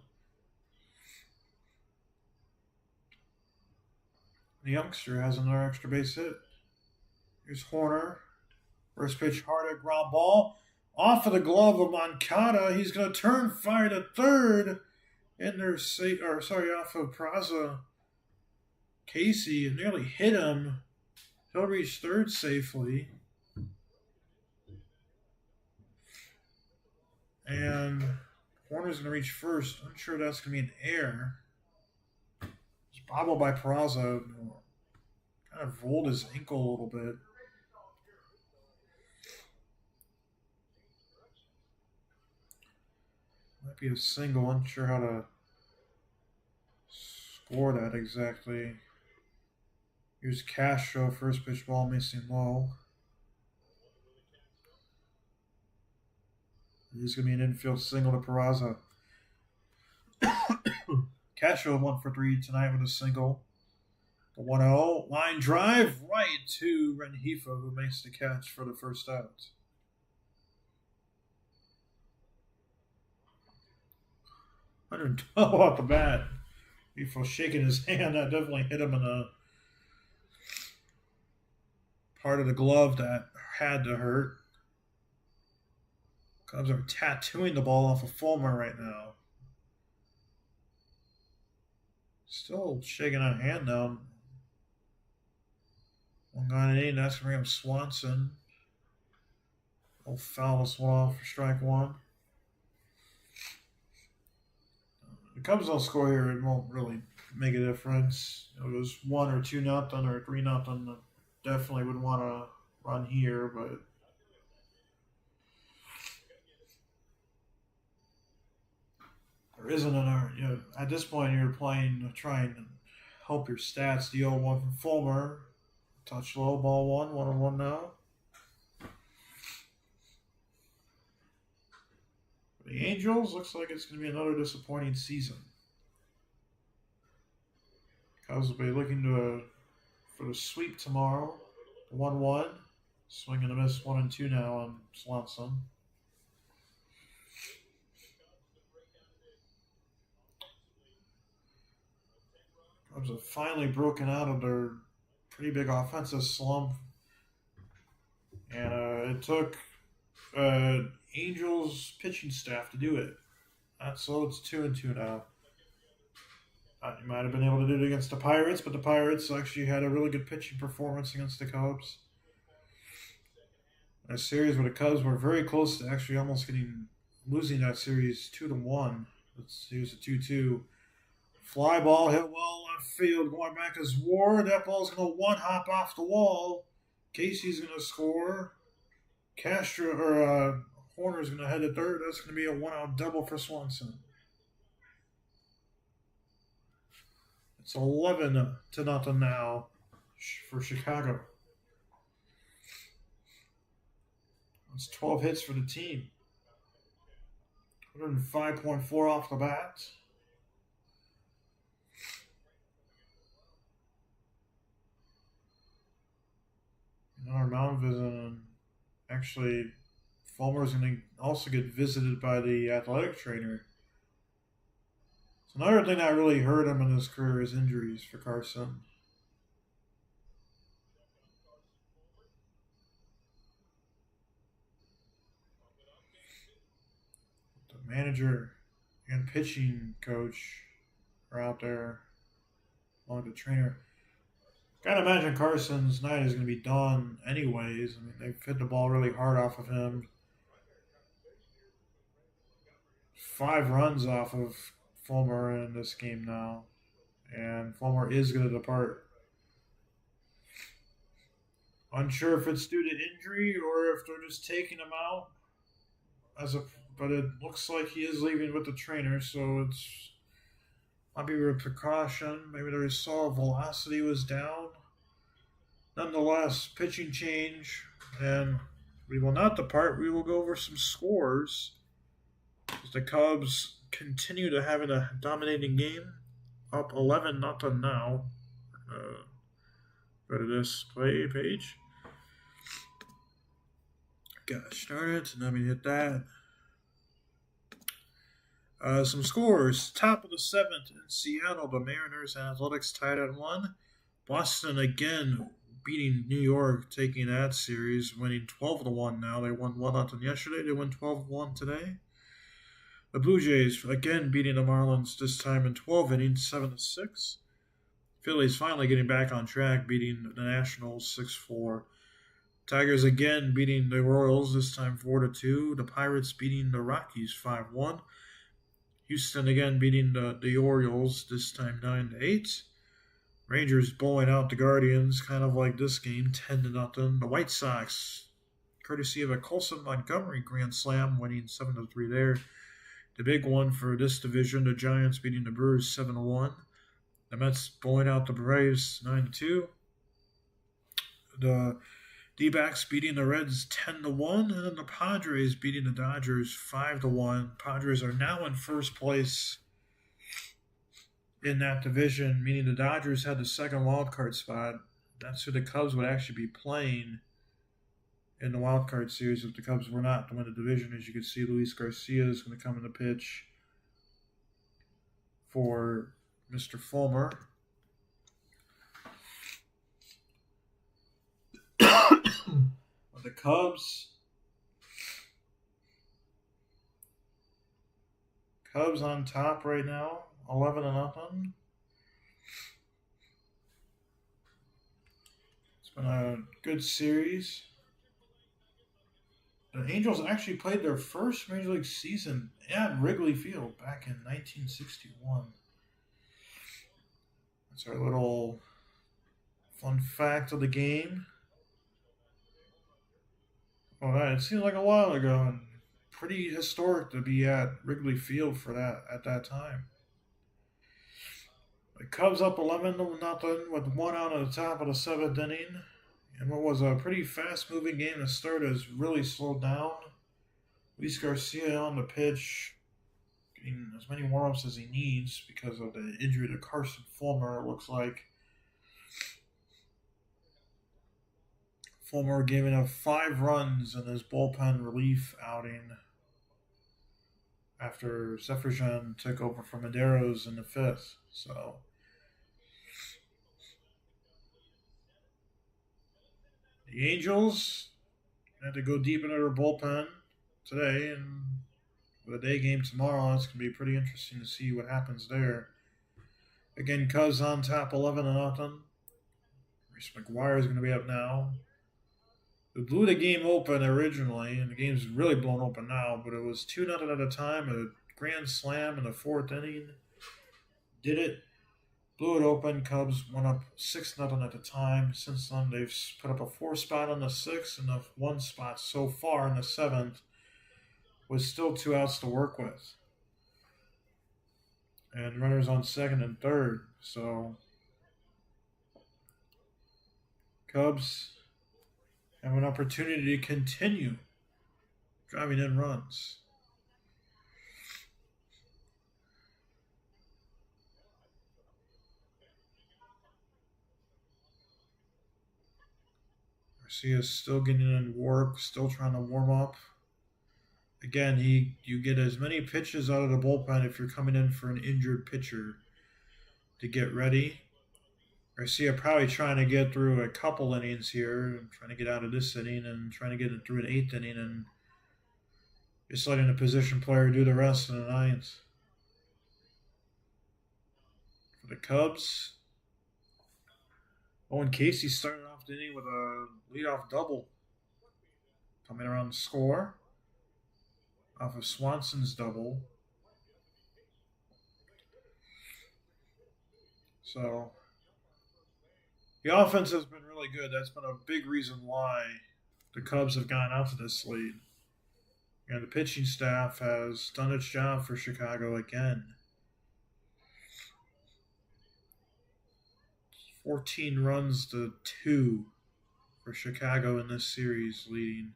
Speaker 1: The youngster has another extra base hit. Here's Horner. First pitch, hard at ground ball. Off of the glove of Moncada. He's going to turn, fire to third. And there's, off of Peraza. Casey nearly hit him. He'll reach third safely. And Horner's going to reach first. I'm sure that's going to be an error. It's bobbled by Peraza. Kind of rolled his ankle a little bit. Might be a single. Unsure how to score that exactly. Here's Castro. First pitch ball missing low. He's going to be an infield single to Peraza. Castro 1 for 3 tonight with a single. The 1-0. Line drive right to Rengifo, who makes the catch for the first out. $112 off the bat. Rengifo shaking his hand. That definitely hit him in a part of the glove that had to hurt. Cubs are tattooing the ball off of Fulmer right now. Still shaking on hand now. One guy in 8, that's going to bring up Swanson. He'll foul this one off for strike one. The Cubs don't score here, it won't really make a difference. If it was 1 or 2-0 or 3-0, definitely would want to run here, but there isn't an at this point you're playing trying to help your stats. The 0-1 from Fulmer. Touch low, ball 1-1 now. For the Angels, looks like it's going to be another disappointing season. Cubs will be looking for the sweep tomorrow. 1-1. Swing and a miss 1-2 now on Swanson. Cubs have finally broken out of their pretty big offensive slump. And it took Angels pitching staff to do it. So it's 2-2 now. You might have been able to do it against the Pirates, but the Pirates actually had a really good pitching performance against the Cubs. A series where the Cubs were very close to actually almost losing that series 2-1. Here's a 2-2. Fly ball hit well left field. Going back as Ward. That ball's going to one-hop off the wall. Casey's going to score. Horner's going to head to third. That's going to be a 1-out double for Swanson. It's 11-0 now for Chicago. It's 12 hits for the team. 105.4 off the bat. Another mound visit, and actually Fulmer's going to also get visited by the athletic trainer. So another thing that really hurt him in his career is injuries for Carson. The manager and pitching coach are out there along with the trainer. Gotta imagine Carson's night is going to be done anyways. I mean, they've hit the ball really hard off of him. 5 runs off of Fulmer in this game now. And Fulmer is going to depart. Unsure if it's due to injury or if they're just taking him out. But it looks like he is leaving with the trainer, so it's Might be a precaution. Maybe their saw velocity was down. Nonetheless, pitching change, and we will not depart. We will go over some scores as the Cubs continue to have a dominating game, up 11-0 now. Go to this play page. Got started, and let me hit that. Some scores. Top of the 7th in Seattle, the Mariners and Athletics tied at 1. Boston again beating New York, taking that series, winning 12-1 now. They won 1-0 yesterday. They win 12-1 today. The Blue Jays again beating the Marlins, this time in 12 innings, 7-6. Phillies finally getting back on track, beating the Nationals 6-4. Tigers again beating the Royals, this time 4-2. The Pirates beating the Rockies 5-1. Houston again beating the Orioles, this time 9-8. Rangers blowing out the Guardians, kind of like this game, 10-0. The White Sox, courtesy of a Colson Montgomery grand slam, winning 7-3 there. The big one for this division, the Giants beating the Brewers 7-1. The Mets blowing out the Braves 9-2. The D-backs beating the Reds 10-1, and then the Padres beating the Dodgers 5-1. Padres are now in first place in that division, meaning the Dodgers had the second wild card spot. That's who the Cubs would actually be playing in the wild card series if the Cubs were not to win the division. As you can see, Luis Garcia is going to come in the pitch for Mr. Fulmer. The Cubs on top right now, 11-0. It's been a good series. The Angels actually played their first Major League season at Wrigley Field back in 1961. That's our little fun fact of the game. Well, it seems like a while ago, and pretty historic to be at Wrigley Field for that at that time. The Cubs up 11-0 with 1 out at the top of the 7th inning. And what was a pretty fast-moving game to start has really slowed down. Luis Garcia on the pitch, getting as many warm-ups as he needs because of the injury to Carson Fulmer, it looks like. Fulmer giving up 5 runs in his bullpen relief outing after Seferian took over from Medeiros in the 5th. So the Angels had to go deep into their bullpen today, and with a day game tomorrow, it's going to be pretty interesting to see what happens there. Again, Cubs on top 11-0. Reese McGuire is going to be up now. We blew the game open originally, and the game's really blown open now, but it was 2-0 at a time, a grand slam in the 4th inning. Did it. Blew it open. Cubs went up 6-0 at the time. Since then, they've put up a 4 spot on the 6th and a 1 spot so far in the 7th, with still 2 outs to work with. And runners on 2nd and 3rd. So, Cubs have an opportunity to continue driving in runs. Garcia's still getting in work, still trying to warm up. Again, you get as many pitches out of the bullpen if you're coming in for an injured pitcher to get ready. Garcia probably trying to get through a couple innings here, trying to get out of this inning and trying to get it through an 8th inning and just letting the position player do the rest in the 9th. For the Cubs, Owen Casey started off the inning with a leadoff double. Coming around the score off of Swanson's double. So the offense has been really good. That's been a big reason why the Cubs have gone out to this lead. And the pitching staff has done its job for Chicago again. 14 runs to 2 for Chicago in this series, leading.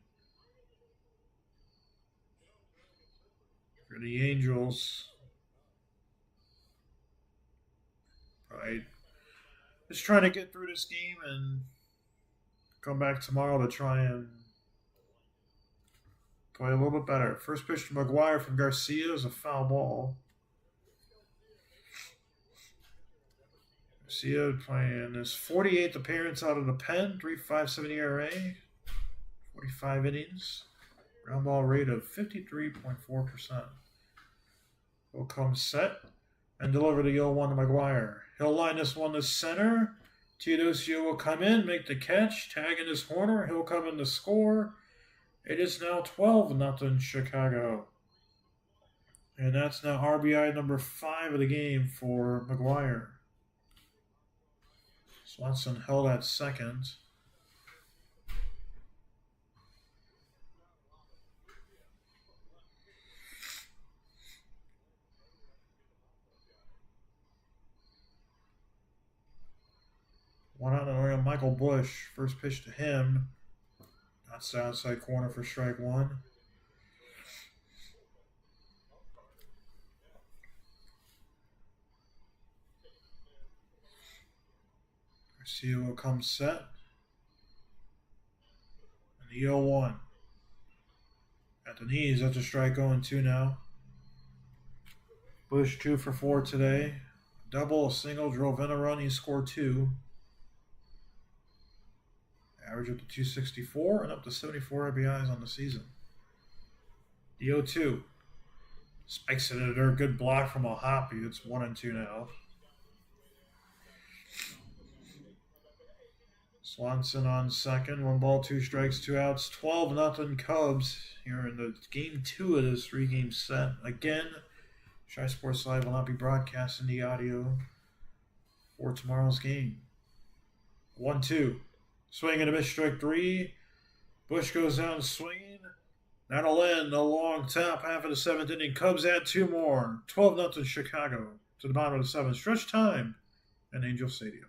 Speaker 1: For the Angels, right? Just trying to get through this game and come back tomorrow to try and play a little bit better. First pitch to McGuire from Garcia is a foul ball. Garcia playing his 48th appearance out of the pen, 3.57 ERA, 45 innings, ground ball rate of 53.4%. Will come set and deliver the 0-1 to McGuire. He'll line this one to center. Teodosio will come in, make the catch, tag in his corner. He'll come in to score. It is now 12-0 Chicago. And that's now RBI number 5 of the game for McGuire. Swanson held at second. One out on Michael Bush. First pitch to him. That's the outside corner for strike one. Garcia will come set. And the 0-1. At the knees, that's a strike 0-2 now. Bush 2 for 4 today. Double, a single, drove in a run. He scored 2. Average up to 264 and up to 74 RBIs on the season. The 0-2. Spikes it at a good block from a hop. It's 1-2 now. Swanson on second. 1 ball, 2 strikes, 2 outs. 12-0 Cubs here in the game 2 of this 3-game set. Again, Shy Sports Live will not be broadcasting the audio for tomorrow's game. 1-2. Swing and a miss, strike 3. Bush goes down swinging. That'll end the long top half of the 7th inning. Cubs add 2 more. 12-0 Chicago to the bottom of the 7th. Stretch time at Angel Stadium.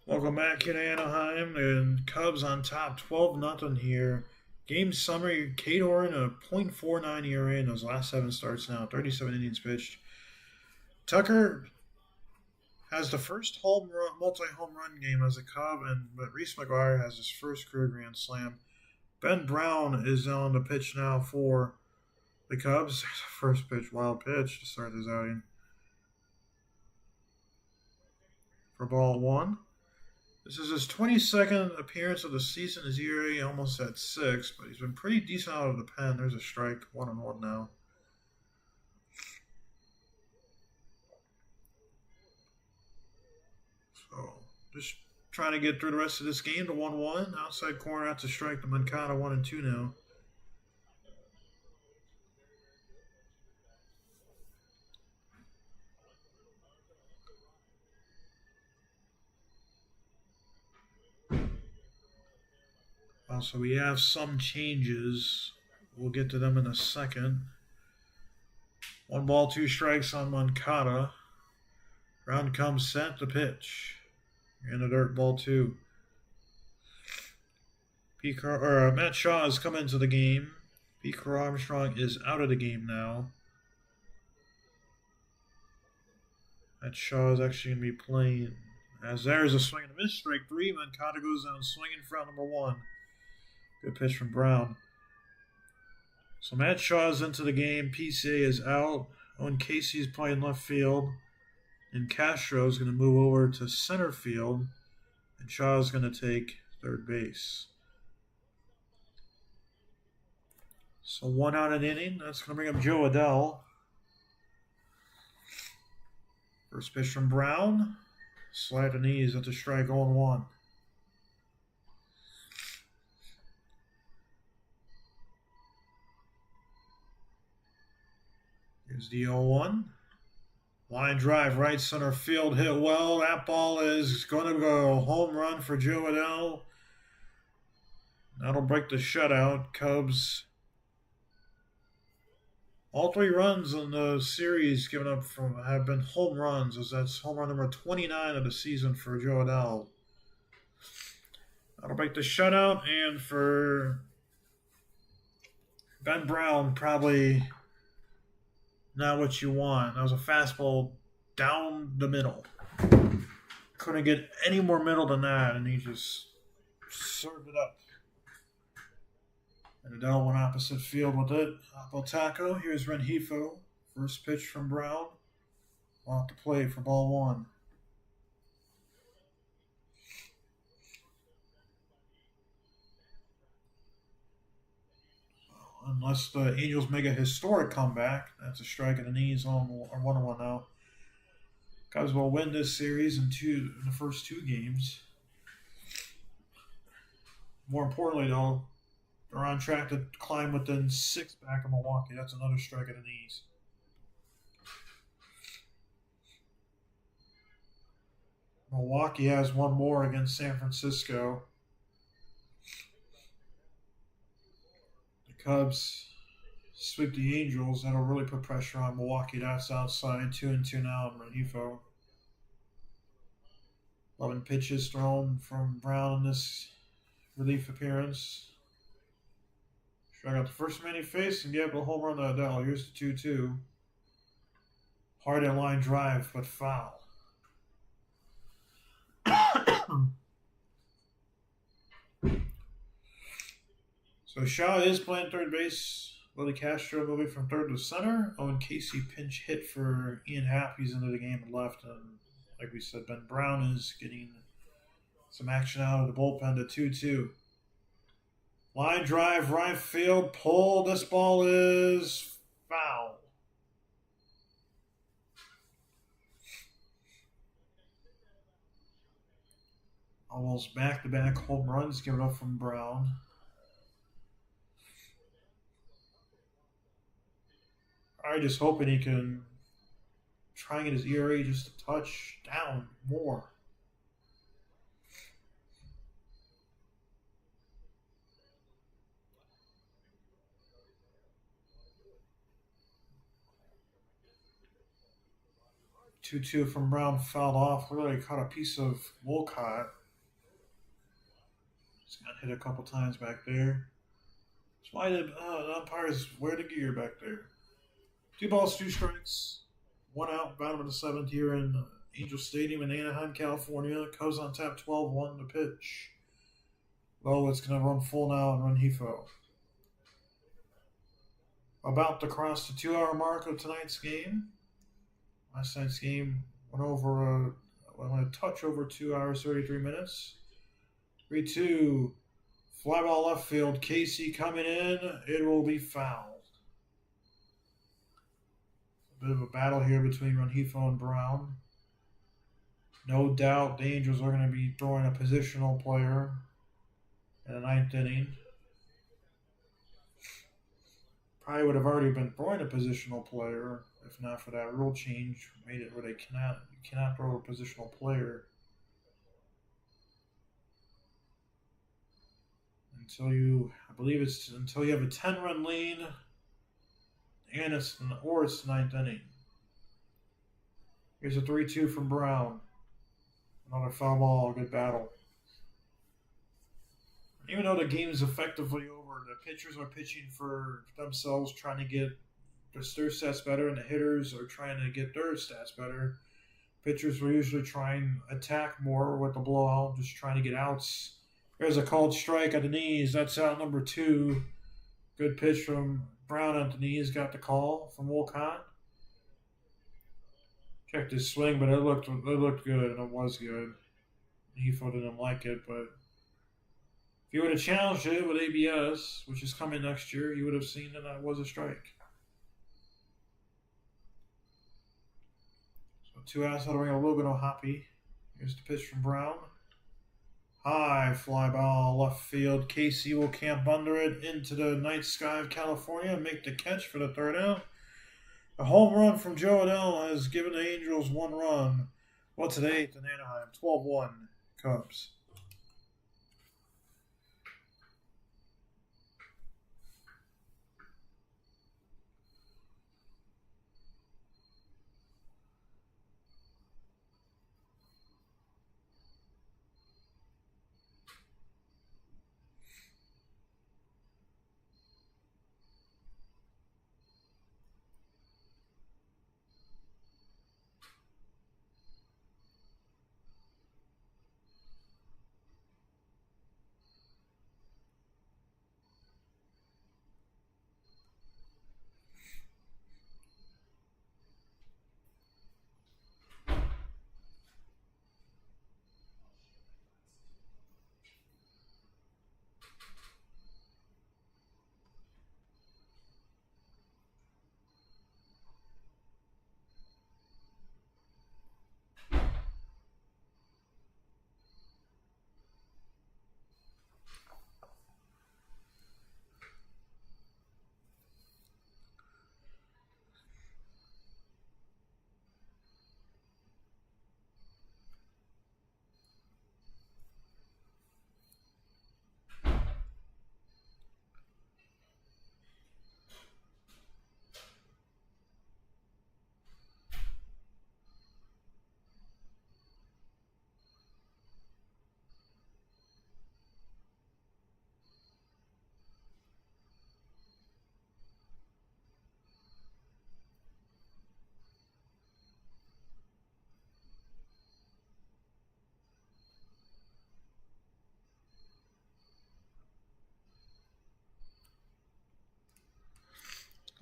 Speaker 1: Welcome back in Anaheim, and Cubs on top, 12-0 here. Game summary: Kate Oren a .49 ERA in those last 7 starts now, 37 innings pitched. Tucker has the first multi-home run game as a Cub, but Reese McGuire has his first career grand slam. Ben Brown is on the pitch now for the Cubs. First pitch, wild pitch to start this outing. For ball 1. This is his 22nd appearance of the season. His ERA almost at 6, but he's been pretty decent out of the pen. There's a strike, 1-1 now. So just trying to get through the rest of this game to 1-1. Outside corner out to strike the Mancata 1-2 now. Also, we have some changes. We'll get to them in a second. 1 ball, 2 strikes on Mancata. Round comes set to pitch. And a dirt ball 2. Matt Shaw has come into the game. Pete Armstrong is out of the game now. Matt Shaw is actually going to be playing. As there's a swing and a miss, strike 3. Mancata goes down swinging for out number 1. Good pitch from Brown. So Matt Shaw is into the game. PCA is out. Owen Casey is playing left field. And Castro is going to move over to center field. And Shaw is going to take third base. So 1 out an inning. That's going to bring up Joe Adell. First pitch from Brown. Slide to knees at the strike 0-1. Here's the 0-1. Line drive, right center field, hit well. That ball is going to go home run for Joe Adell. That'll break the shutout. Cubs. All 3 runs in the series given up have been home runs, as that's home run number 29 of the season for Joe Adell. That'll break the shutout, and for Ben Brown, probably not what you want. That was a fastball down the middle. Couldn't get any more middle than that, and he just served it up. And Adell went opposite field with it. Taco. Here's Rengifo. First pitch from Brown. Off the plate for ball 1. Unless the Angels make a historic comeback, that's a strike at the knees on 1-1 now. Cubs will win this series in the first 2 games. More importantly, though, they're on track to climb within 6 back of Milwaukee. That's another strike at the knees. Milwaukee has 1 more against San Francisco. The Cubs sweep the Angels. That'll really put pressure on Milwaukee. That's outside. 2-2 now on Rengifo. 11 pitches thrown from Brown in this relief appearance. Strike out the first man he faced and gave up a home run to Adell. Here's the 2-2. Hard in line drive, but foul. So Shaw is playing third base. Willie Castro moving from third to center. Owen Casey pinch hit for Ian Happ. He's into the game and left. And like we said, Ben Brown is getting some action out of the bullpen to 2-2. Line drive, right field, pull. This ball is foul. Almost back-to-back home runs given up from Brown. I'm just hoping he can try and get his ERA just a touch down more. Two from Brown fouled off. Really caught a piece of Wolcott. He's got hit a couple times back there. That's why the umpires wear the gear back there. 2 balls, 2 strikes. 1 out, bottom of the 7th here in Angel Stadium in Anaheim, California. Cubs on tap, 12-1 to pitch. Well, it's going to run full now and Rengifo. About to cross the 2-hour mark of tonight's game. Last night's game went a touch over 2 hours, 33 minutes. 3-2. Fly ball left field. Casey coming in. It will be fouled. A bit of a battle here between Rengifo and Brown. No doubt the Angels are going to be throwing a positional player in the ninth inning. Probably would have already been throwing a positional player if not for that rule change. Made it where you cannot throw a positional player until I believe it's until you have a 10-run lead, and it's the ninth inning. Here's a 3-2 from Brown. Another foul ball, good battle. Even though the game is effectively over, the pitchers are pitching for themselves, trying to get their stats better, and the hitters are trying to get their stats better. Pitchers will usually try and attack more with the blowout, just trying to get outs. There's a called strike at the knees. That's out number 2. Good pitch from Brown at the knees. Got the call from Wolcott. Checked his swing, but it looked good, and it was good. He didn't like it, but if you would have challenged it with ABS, which is coming next year, you would have seen that was a strike. So 2 outs out of the ring, Logan O'Hoppe. Here's the pitch from Brown. High fly ball left field. Casey will camp under it into the night sky of California and make the catch for the 3rd out. A home run from Joe Adell has given the Angels 1 run. What's at 8th in Anaheim? 12-1 Cubs.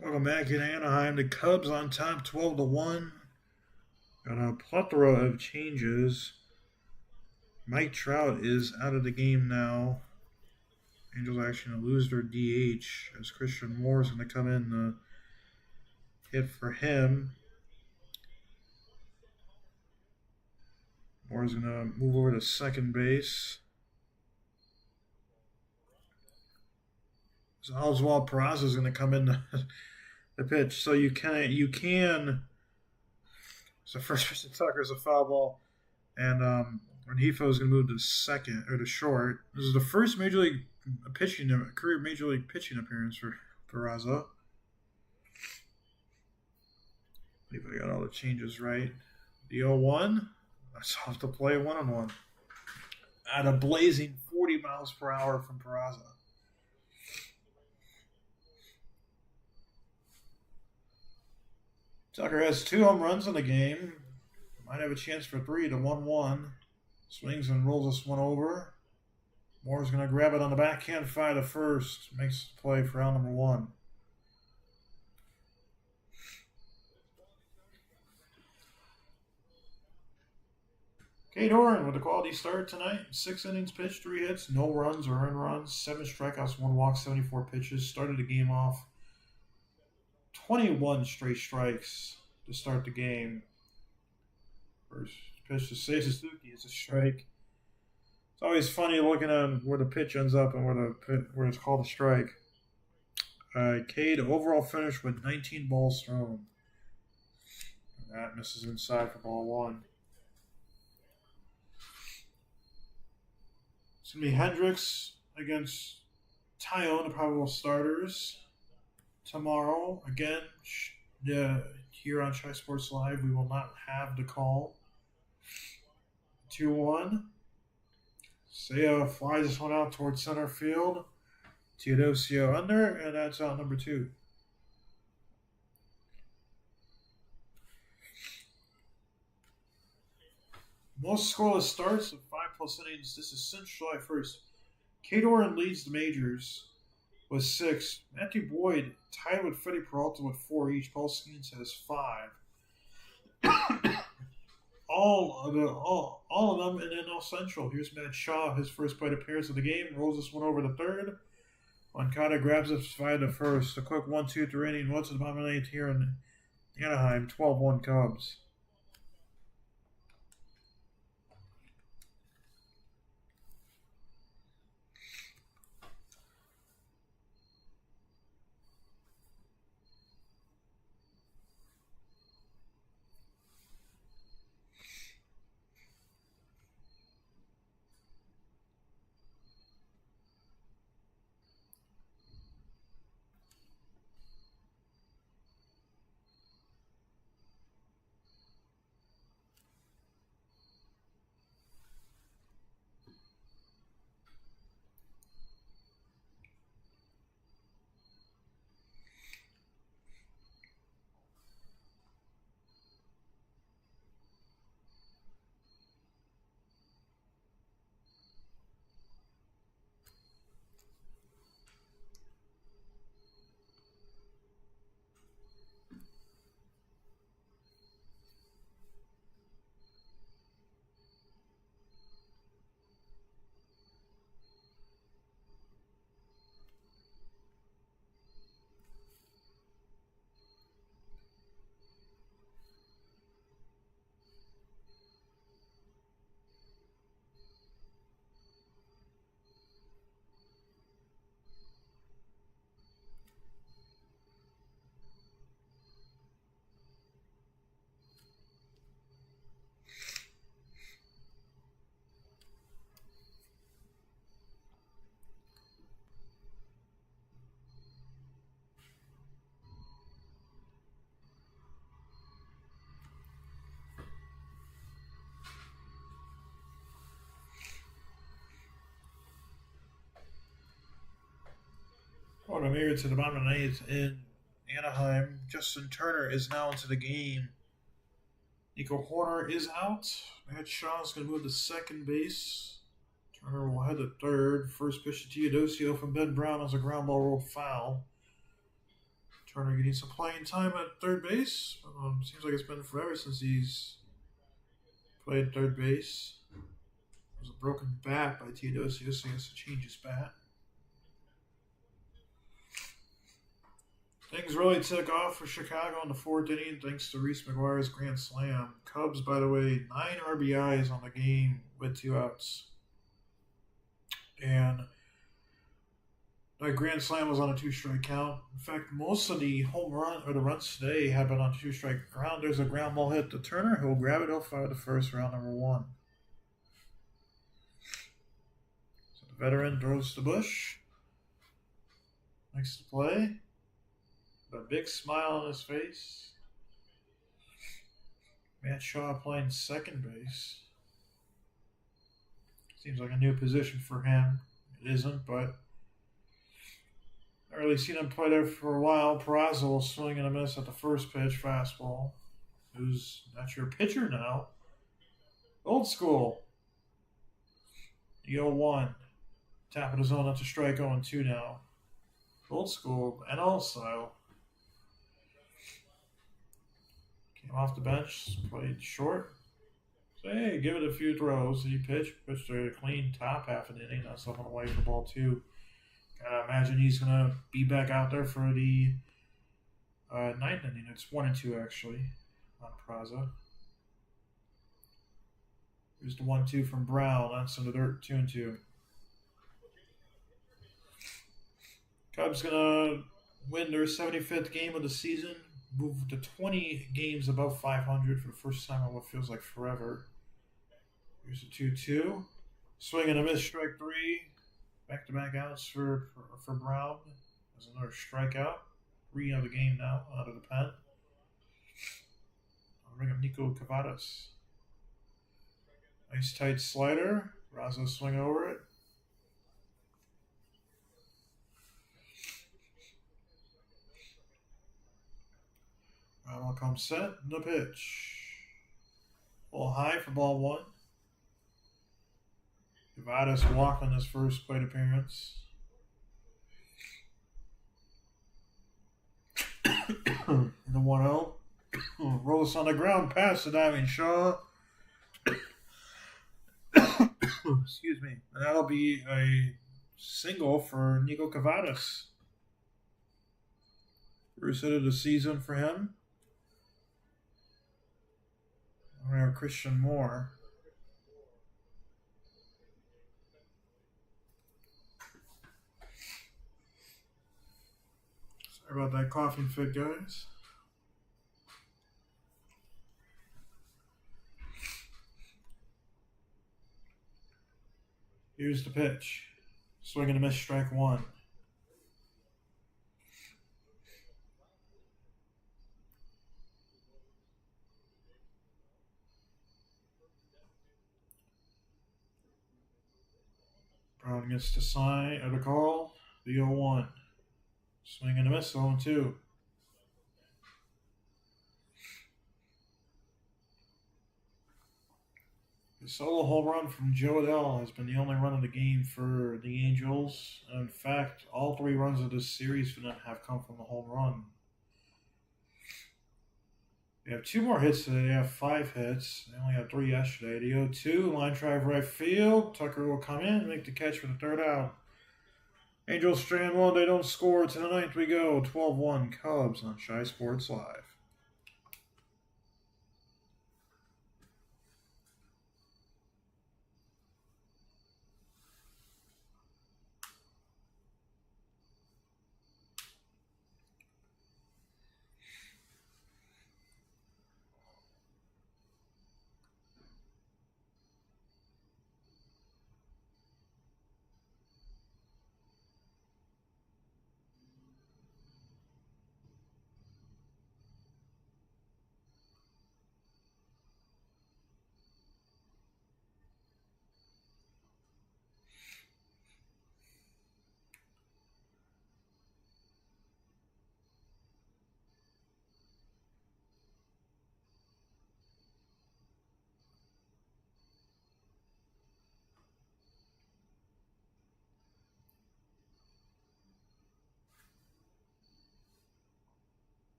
Speaker 1: Welcome back in Anaheim. The Cubs on top 12-1. Got a plethora of changes. Mike Trout is out of the game now. Angels actually going to lose their DH as Christian Moore is going to come in to hit for him. Moore is going to move over to second base. So Oswald Peraza is going to come in the pitch. So you can. So first pitch to Tucker is a foul ball, and Renifo is going to move to second or to short. This is the first career major league pitching appearance for Peraza. I believe I got all the changes right. The 0-1. That's off to play 1-on-1. At a blazing 40 miles per hour from Peraza. Tucker has 2 home runs in the game. Might have a chance for 3 to 1-1. Swings and rolls this one over. Moore's going to grab it on the backhand, fly to first. Makes the play for out number 1. Cade Oren with a quality start tonight. 6 innings pitched, 3 hits, no runs or earned runs, 7 strikeouts, 1 walk, 74 pitches. Started the game off 21 straight strikes to start the game. First pitch to Seiya Suzuki is a strike. It's always funny looking at where the pitch ends up and where it's called a strike. Cade overall finish with 19 balls thrown. That misses inside for ball one. It's going to be Hendricks against Tyone, the probable starters. Tomorrow, again, here on Tri Sports Live, we will not have the call. 2-1. Seiya flies this one out towards center field. Teodosio under, and that's out number 2. Most scoreless starts of 5+ innings. This is since July 1st. Cade Orton leads the majors with 6. Matthew Boyd tied with Freddie Peralta with 4 each. Paul Skeens has 5. all of them in NL Central. Here's Matt Shaw, his first plate appearance of the game. Rolls this one over to third. Moncada grabs it 5 to first. A quick 1-2-3 inning. What's the bottom of the 8th here in Anaheim? 12-1 Cubs. Going to mirror to the bottom of the 8th in Anaheim. Justin Turner is now into the game. Nico Horner is out. Matt Shaw is going to move to second base. Turner will head to third. First pitch to Teodosio from Ben Brown as a ground ball rolled foul. Turner getting some playing time at third base. Seems like it's been forever since he's played third base. It was a broken bat by Teodosio, so he has to change his bat. Things really took off for Chicago in the 4th inning thanks to Reese McGuire's grand slam. Cubs, by the way, 9 RBIs on the game with 2 outs. And that grand slam was on a 2-strike count. In fact, most of the home run or the runs today have been on 2-strike ground. There's a ground ball hit to Turner. He'll grab it. He'll fire the first, round number 1. So the veteran throws to Bush. Next to play. A big smile on his face. Matt Shaw playing second base. Seems like a new position for him. It isn't, but I've really seen him play there for a while. Peraza will swing and a miss at the first pitch, fastball. Who's not your pitcher now? Old school. The 0-1. Top of the zone up to strike 0-2 now. Old school, NL style. Came off the bench, played short. So, hey, give it a few throws. He pitched a clean top half an inning. That's something away for ball 2. Gotta imagine he's going to be back out there for the 9th inning. It's 1-2, actually, on Peraza. Here's the 1-2 from Brown. That's in the dirt, 2-2. Cubs gonna win their 75th game of the season, move to 20 games above 500 for the first time in what feels like forever. Here's a 2-2. Swing and a miss, strike three. Back-to-back outs for Brown. There's another strikeout. 3 of the game now out of the pen. I'll bring up Nico Cavadas. Nice tight slider. Razo swing over it. Brown will come set. No pitch. A little high for ball 1. Cavadas walked on his first plate appearance. The 1-0. Roll this on the ground past the diving Shaw. Excuse me. And that'll be a single for Nico Cavadas. First hit of the season for him. We have Christian Moore. Sorry about that coughing fit, guys. Here's the pitch. Swing and a miss, strike 1. Brown gets to sign or the call. The 0-1. Swing and a miss, 0-2. The solo home run from Joe Adell has been the only run of the game for the Angels. And in fact, all 3 runs of this series for them have come from the home run. They have 2 more hits today. They have 5 hits. They only had 3 yesterday. The 0-2, line drive right field. Tucker will come in and make the catch for the 3rd out. Angels strand 1. They don't score. To the 9th we go. 12-1 Cubs on Shy Sports Live.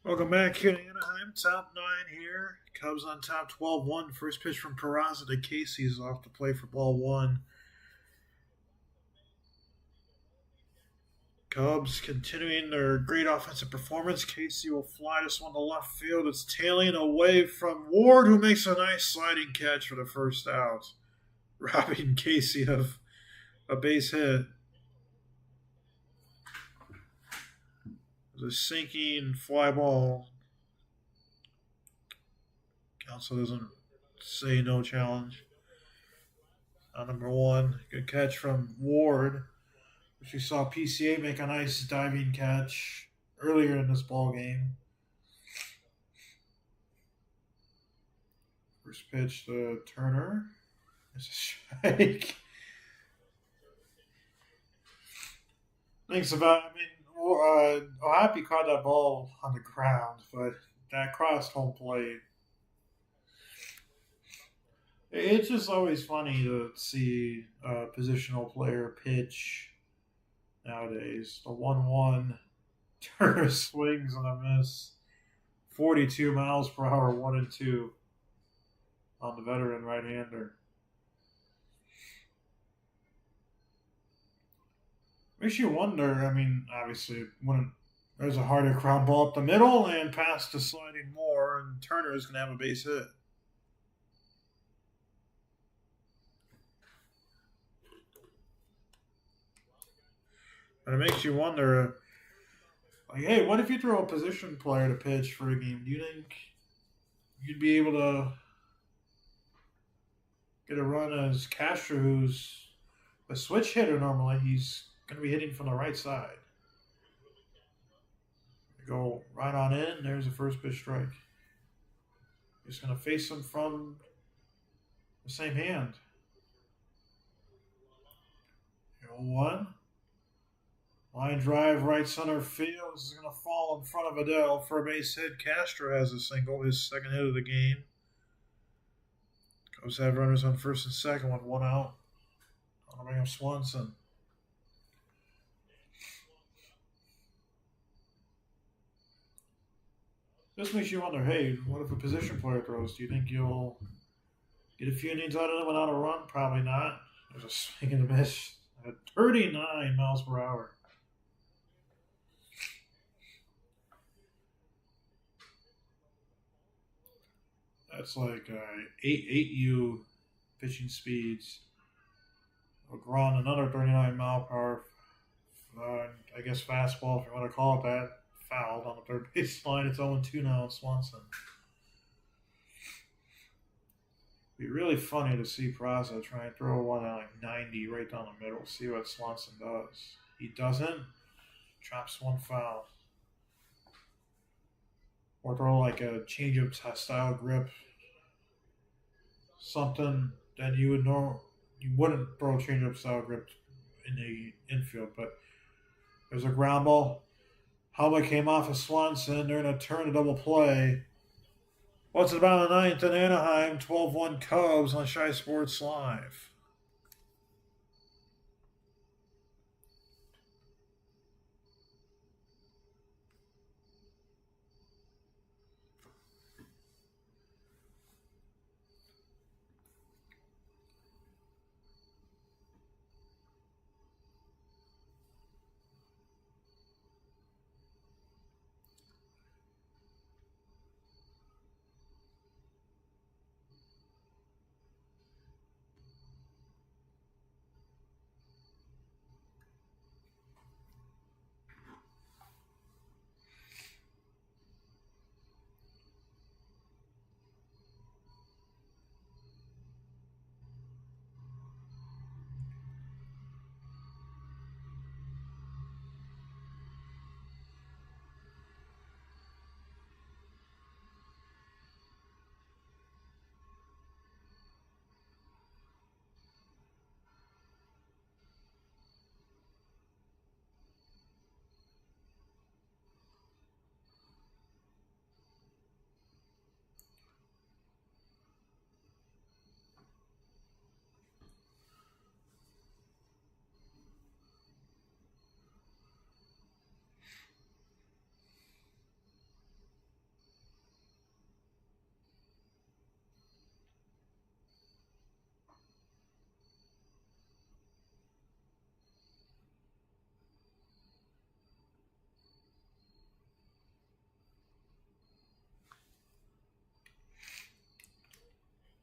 Speaker 1: Welcome back here to Anaheim. Top 9 here. Cubs on top 12-1. First pitch from Peraza to Casey's off the play for ball 1. Cubs continuing their great offensive performance. Casey will fly this one to left field. It's tailing away from Ward, who makes a nice sliding catch for the first out, robbing Casey of a base hit. A sinking fly ball. Council doesn't say no challenge. Number 1, good catch from Ward, which we saw PCA make a nice diving catch earlier in this ball game. First pitch to Turner. It's a strike. Thanks about. I mean, Happy caught that ball on the ground, but that crossed home plate. It's just always funny to see a positional player pitch nowadays. The 1-1 Turner swings and a miss. 42 miles per hour, 1-2 on the veteran right-hander. Makes you wonder. I mean, obviously, when there's a harder ground ball up the middle and past to sliding more, and Turner is going to have a base hit. And it makes you wonder, like, hey, what if you throw a position player to pitch for a game? Do you think you'd be able to get a run as Castro, who's a switch hitter normally? He's going to be hitting from the right side. Go right on in. There's a first pitch strike. He's going to face him from the same hand. 0-1. Line drive, right center field. This is going to fall in front of Adele for a base hit. Castro has a single, his second hit of the game. Cubs have runners on first and second with one out. I'll bring up Swanson. This makes you wonder, hey, what if a position player throws? Do you think you'll get a few innings out of them without a run? Probably not. There's a swing and a miss at 39 miles per hour. That's like 8U pitching speeds. Gron, another 39 mile per hour. I guess fastball, if you want to call it that. Fouled on the third base line. It's 0-2 now in Swanson. It'd be really funny to see Praza try and throw one at like 90 right down the middle. See what Swanson does. He doesn't. Chops one foul. Or throw like a change-up style grip. Something that you would know you wouldn't throw a change-up style grip in the infield, but there's a ground ball. Helmet came off of Swanson. They're going to turn a double play. Well, it's about the ninth in Anaheim. 12-1 Cubs on Shy Sports Live.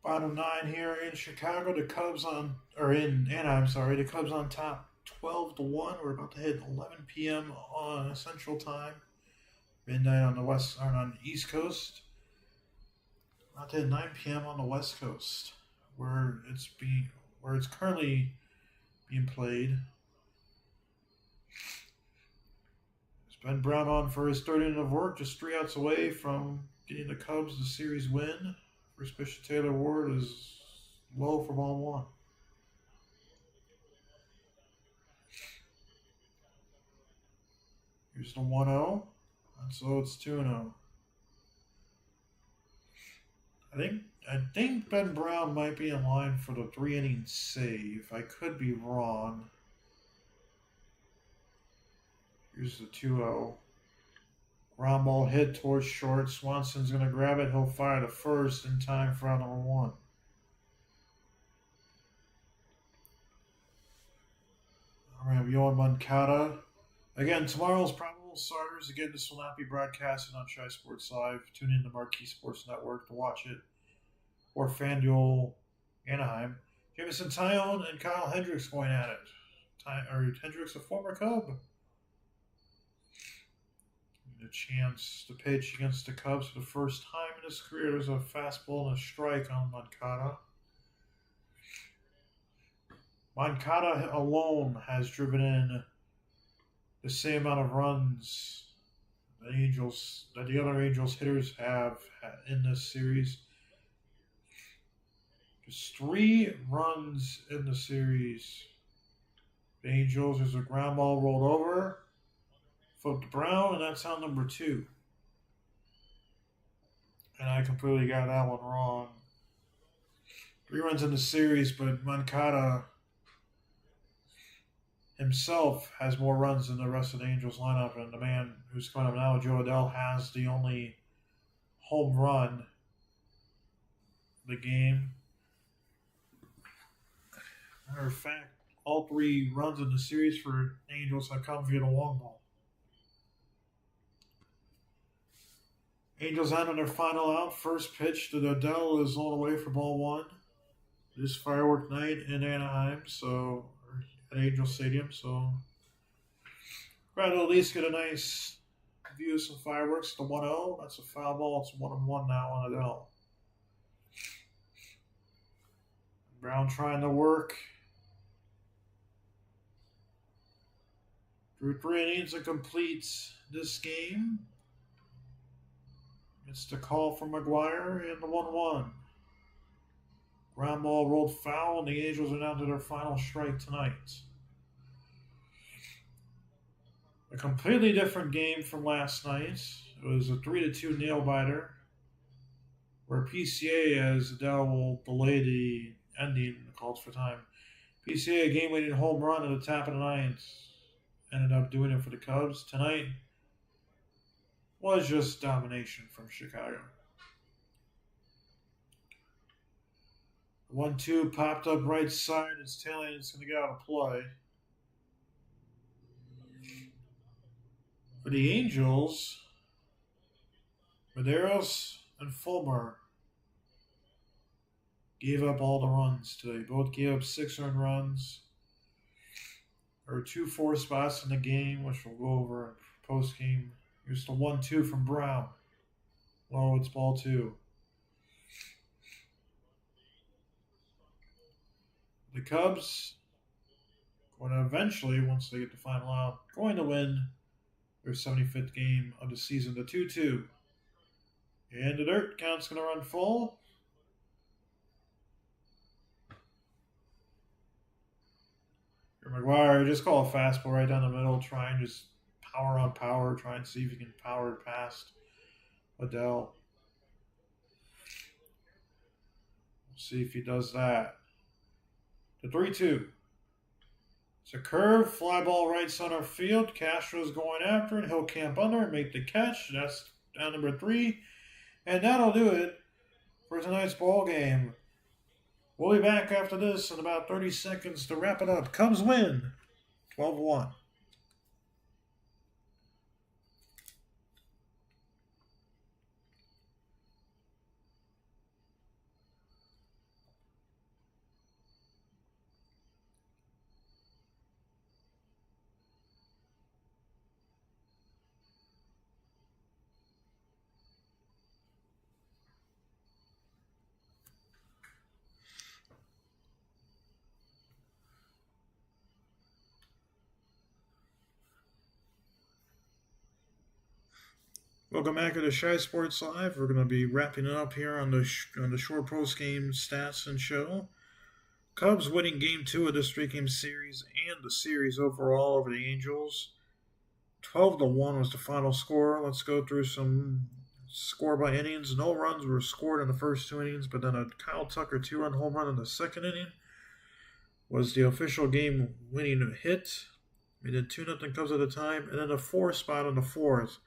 Speaker 1: Bottom nine here in Chicago. The Cubs in Anaheim. Sorry, the Cubs on top, 12-1. We're about to hit 11 p.m. on Central Time, midnight on the on the East Coast. About to hit 9 p.m. on the West Coast, where it's currently being played. It's Ben Brown on for his third inning of work, just 3 outs away from getting the Cubs the series win. First pitch to Taylor Ward is low for ball one. Here's the 1-0. And so it's 2-0. I think Ben Brown might be in line for the 3-inning save. I could be wrong. Here's the 2-0. Ground ball hit towards short. Swanson's going to grab it. He'll fire to first in time for out number one. All right, Yoan Moncada. Again, tomorrow's probable starters. Again, this will not be broadcasted on Shy Sports Live. Tune in to Marquee Sports Network to watch it. Or FanDuel Anaheim. Jameson Taillon and Kyle Hendricks going at it. Hendricks, a former Cub. A chance to pitch against the Cubs for the first time in his career. There's a fastball and a strike on Moncada. Moncada alone has driven in the same amount of runs that the other Angels hitters have in this series. Just 3 runs in the series. The Angels, there's a ground ball rolled over. Flip to Brown, and that's out number 2. And I completely got that one wrong. 3 runs in the series, but Moncada himself has more runs than the rest of the Angels lineup, and the man who's coming up now, Joe Adell, has the only home run of the game. Matter of fact, all 3 runs in the series for Angels have come via the long ball. Angels out on their final out. First pitch to Adell is all the way for ball 1. This firework night in Anaheim, or at Angel Stadium, so glad to at least get a nice view of some fireworks. The 1-0, that's a foul ball. It's 1-1 now on Adell. Brown trying to work. Through 3 innings to complete this game. It's the call from McGuire and the 1-1. Ground ball rolled foul, and the Angels are down to their final strike tonight. A completely different game from last night. It was a 3-2 nail-biter, where PCA, as Adell will delay the ending, calls for time. PCA, a game-winning home run at the top of the 9th. Ended up doing it for the Cubs. Tonight was just domination from Chicago. 1-2 popped up right side. It's Taillon. It's going to get out of play. For the Angels, Medeiros and Fulmer gave up all the runs today. Both gave up 6 earned runs. There were 2 4 spots in the game, which we'll go over in post-game. Here's the 1-2 from Brown. Low, it's ball 2. The Cubs going to eventually, once they get the final out, going to win their 75th game of the season, the 2-2. And the dirt count's going to run full. McGuire, just call a fastball right down the middle. Try and just power on power. Try and see if you can power it past Adell. We'll see if he does that. The 3-2. It's a curve, fly ball right center field. Castro's going after it. He'll camp under and make the catch. That's down number 3. And that'll do it for tonight's ball game. We'll be back after this in about 30 seconds to wrap it up. Cubs win 12-1. Welcome back to the Shy Sports Live. We're going to be wrapping it up here on the short post game stats and show. Cubs winning Game 2 of this 3-game series and the series overall over the Angels. 12-1 was the final score. Let's go through some score by innings. No runs were scored in the first 2 innings, but then a Kyle Tucker 2-run home run in the second inning was the official game-winning hit. We did 2-0 Cubs at the time, and then a 4 spot in the fourth.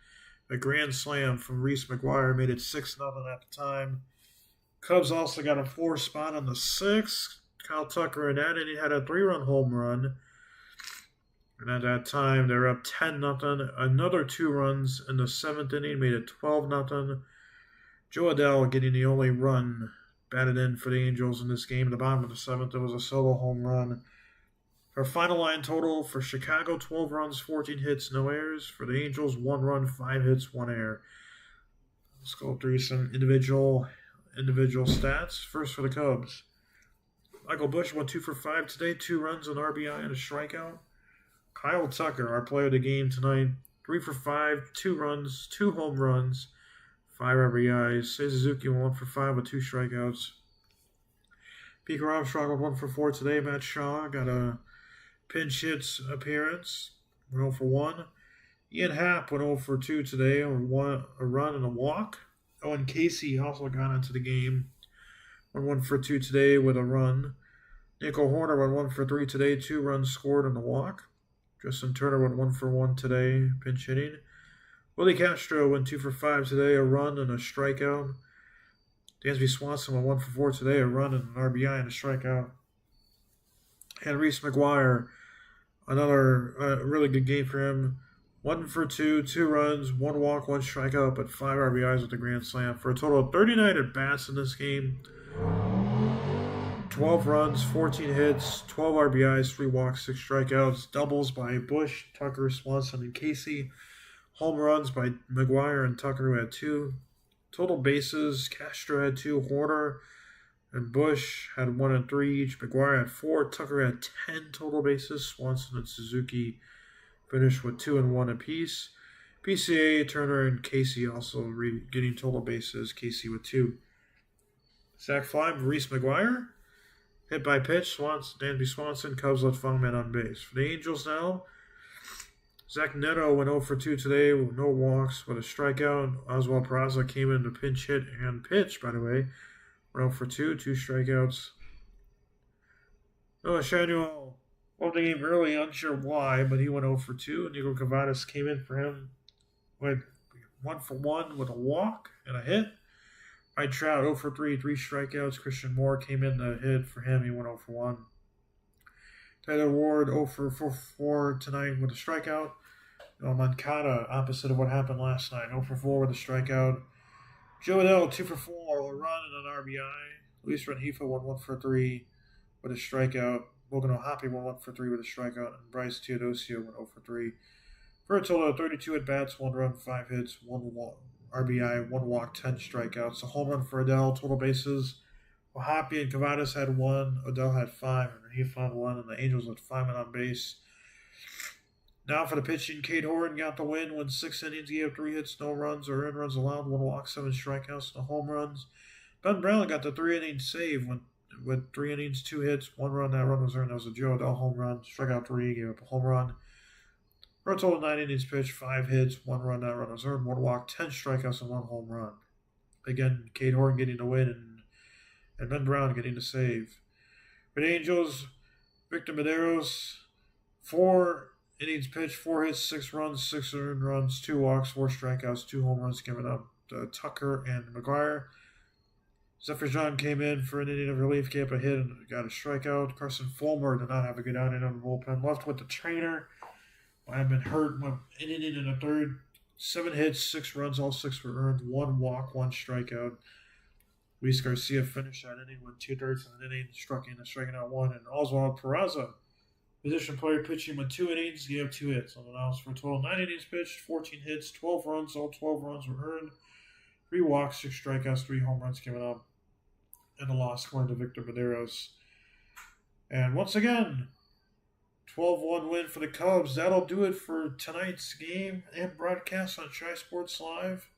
Speaker 1: A grand slam from Reese McGuire made it 6-0 at the time. Cubs also got a 4 spot on the 6th. Kyle Tucker in that inning had a 3-run home run. And at that time, they were up 10-0. Another 2 runs in the 7th inning made it 12-0. Joe Adell getting the only run batted in for the Angels in this game. At the bottom of the 7th, it was a solo home run. Our final line total for Chicago, 12 runs, 14 hits, no errors. For the Angels, 1 run, 5 hits, 1 error. Let's go through some individual stats. First for the Cubs. Michael Busch went 2 for 5 today, 2 runs, an RBI, and a strikeout. Kyle Tucker, our player of the game tonight, 3 for 5, 2 runs, 2 home runs, 5 RBIs. Seiya Suzuki went 1 for 5 with 2 strikeouts. Pete Armstrong went 1 for 4 today. Matt Shaw got a pinch hits appearance, went 0 for 1. Ian Happ went 0 for 2 today, a run and a walk. Owen Casey also got into the game, went 1 for 2 today with a run. Nico Horner went 1 for 3 today, 2 runs scored and a walk. Justin Turner went 1 for 1 today, pinch hitting. Willie Castro went 2 for 5 today, a run and a strikeout. Dansby Swanson went 1 for 4 today, a run and an RBI and a strikeout. And Reese McGuire, another really good game for him. 1 for 2, 2 runs, 1 walk, 1 strikeout, but 5 RBIs with the grand slam for a total of 39 at-bats in this game. 12 runs, 14 hits, 12 RBIs, 3 walks, 6 strikeouts. Doubles by Busch, Tucker, Swanson, and Casey. Home runs by McGuire and Tucker, who had 2. Total bases, Castro had 2, Horner and Busch had 1 and 3 each. McGuire had 4, Tucker had 10 total bases. Swanson and Suzuki finished with 2 and 1 apiece. PCA, Turner, and Casey also getting total bases. Casey with 2. Sac fly by Reese McGuire. Hit by pitch, Dansby Swanson. Cubs left final man on base. For the Angels now, Zach Neto went 0 for 2 today with no walks, with a strikeout. Oswald Peraza came in to pinch hit and pitch, by the way. 0 for 2, 2 strikeouts. Noah Shanuel opened the game early, unsure why, but he went 0 for 2. Nico Cavadas came in for him with 1 for 1 with a walk and a hit. Mike Trout 0 for 3, 3 strikeouts. Christian Moore came in to hit for him. He went 0 for 1. Tyler Ward 0 for 4 tonight with a strikeout. Moncada, opposite of what happened last night, 0 for 4 with a strikeout. Joe Adell 2 for 4, a run and an RBI. Luis Rengifo went 1 for 3 with a strikeout. Logan O'Hoppe went 1 for 3 with a strikeout. And Bryce Teodosio went 0 for 3. For a total of 32 at-bats, 1 run, 5 hits, 1 RBI, 1 walk, 10 strikeouts. A home run for Adell, total bases. O'Hoppe and Cavadas had 1, Adell had 5, and Rengifo had 1, and the Angels had 5 men on base. Now for the pitching, Cade Horton got the win, went 6 innings, gave up 3 hits, no runs or earned runs allowed, 1 walk, 7 strikeouts, no home runs. Ben Brown got the 3-inning save with 3 innings, 2 hits, 1 run. That run was earned. That was a Joe Adell home run. Struck out 3, gave up a home run. For a total of 9 innings pitched, 5 hits, 1 run. That run was earned, 1 walk, 10 strikeouts, and 1 home run. Again, Cade Horton getting the win and Ben Brown getting the save. For the Angels, Victor Medeiros, 4 innings pitched, 4 hits, 6 runs, 6 earned runs, 2 walks, 4 strikeouts, 2 home runs given up to Tucker and McGuire. Zephyr John came in for an inning of relief, gave up a hit and got a strikeout. Carson Fulmer did not have a good outing on the bullpen. Left with the trainer. I have been hurt. Went an inning and a third. 7 hits, 6 runs, all 6 were earned. 1 walk, 1 strikeout. Luis Garcia finished that inning with 2/3 of an inning, striking out 1. And Oswald Peraza, position player, pitching with 2 innings, gave up 2 hits. On the mound for a total of 9 innings pitched, 14 hits, 12 runs, all 12 runs were earned. 3 walks, 6 strikeouts, 3 home runs given up. And the loss going to Victor Medeiros. And once again, 12-1 win for the Cubs. That'll do it for tonight's game and broadcast on Shy Sports Live.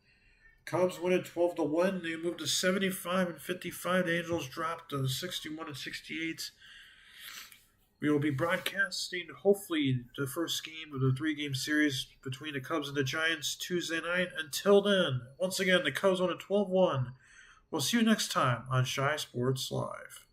Speaker 1: Cubs win it 12-1. They move to 75-55. The Angels drop to 61-68. We will be broadcasting, hopefully, the first game of the 3-game series between the Cubs and the Giants Tuesday night. Until then, once again, the Cubs won at 12-1. We'll see you next time on Shy Sports Live.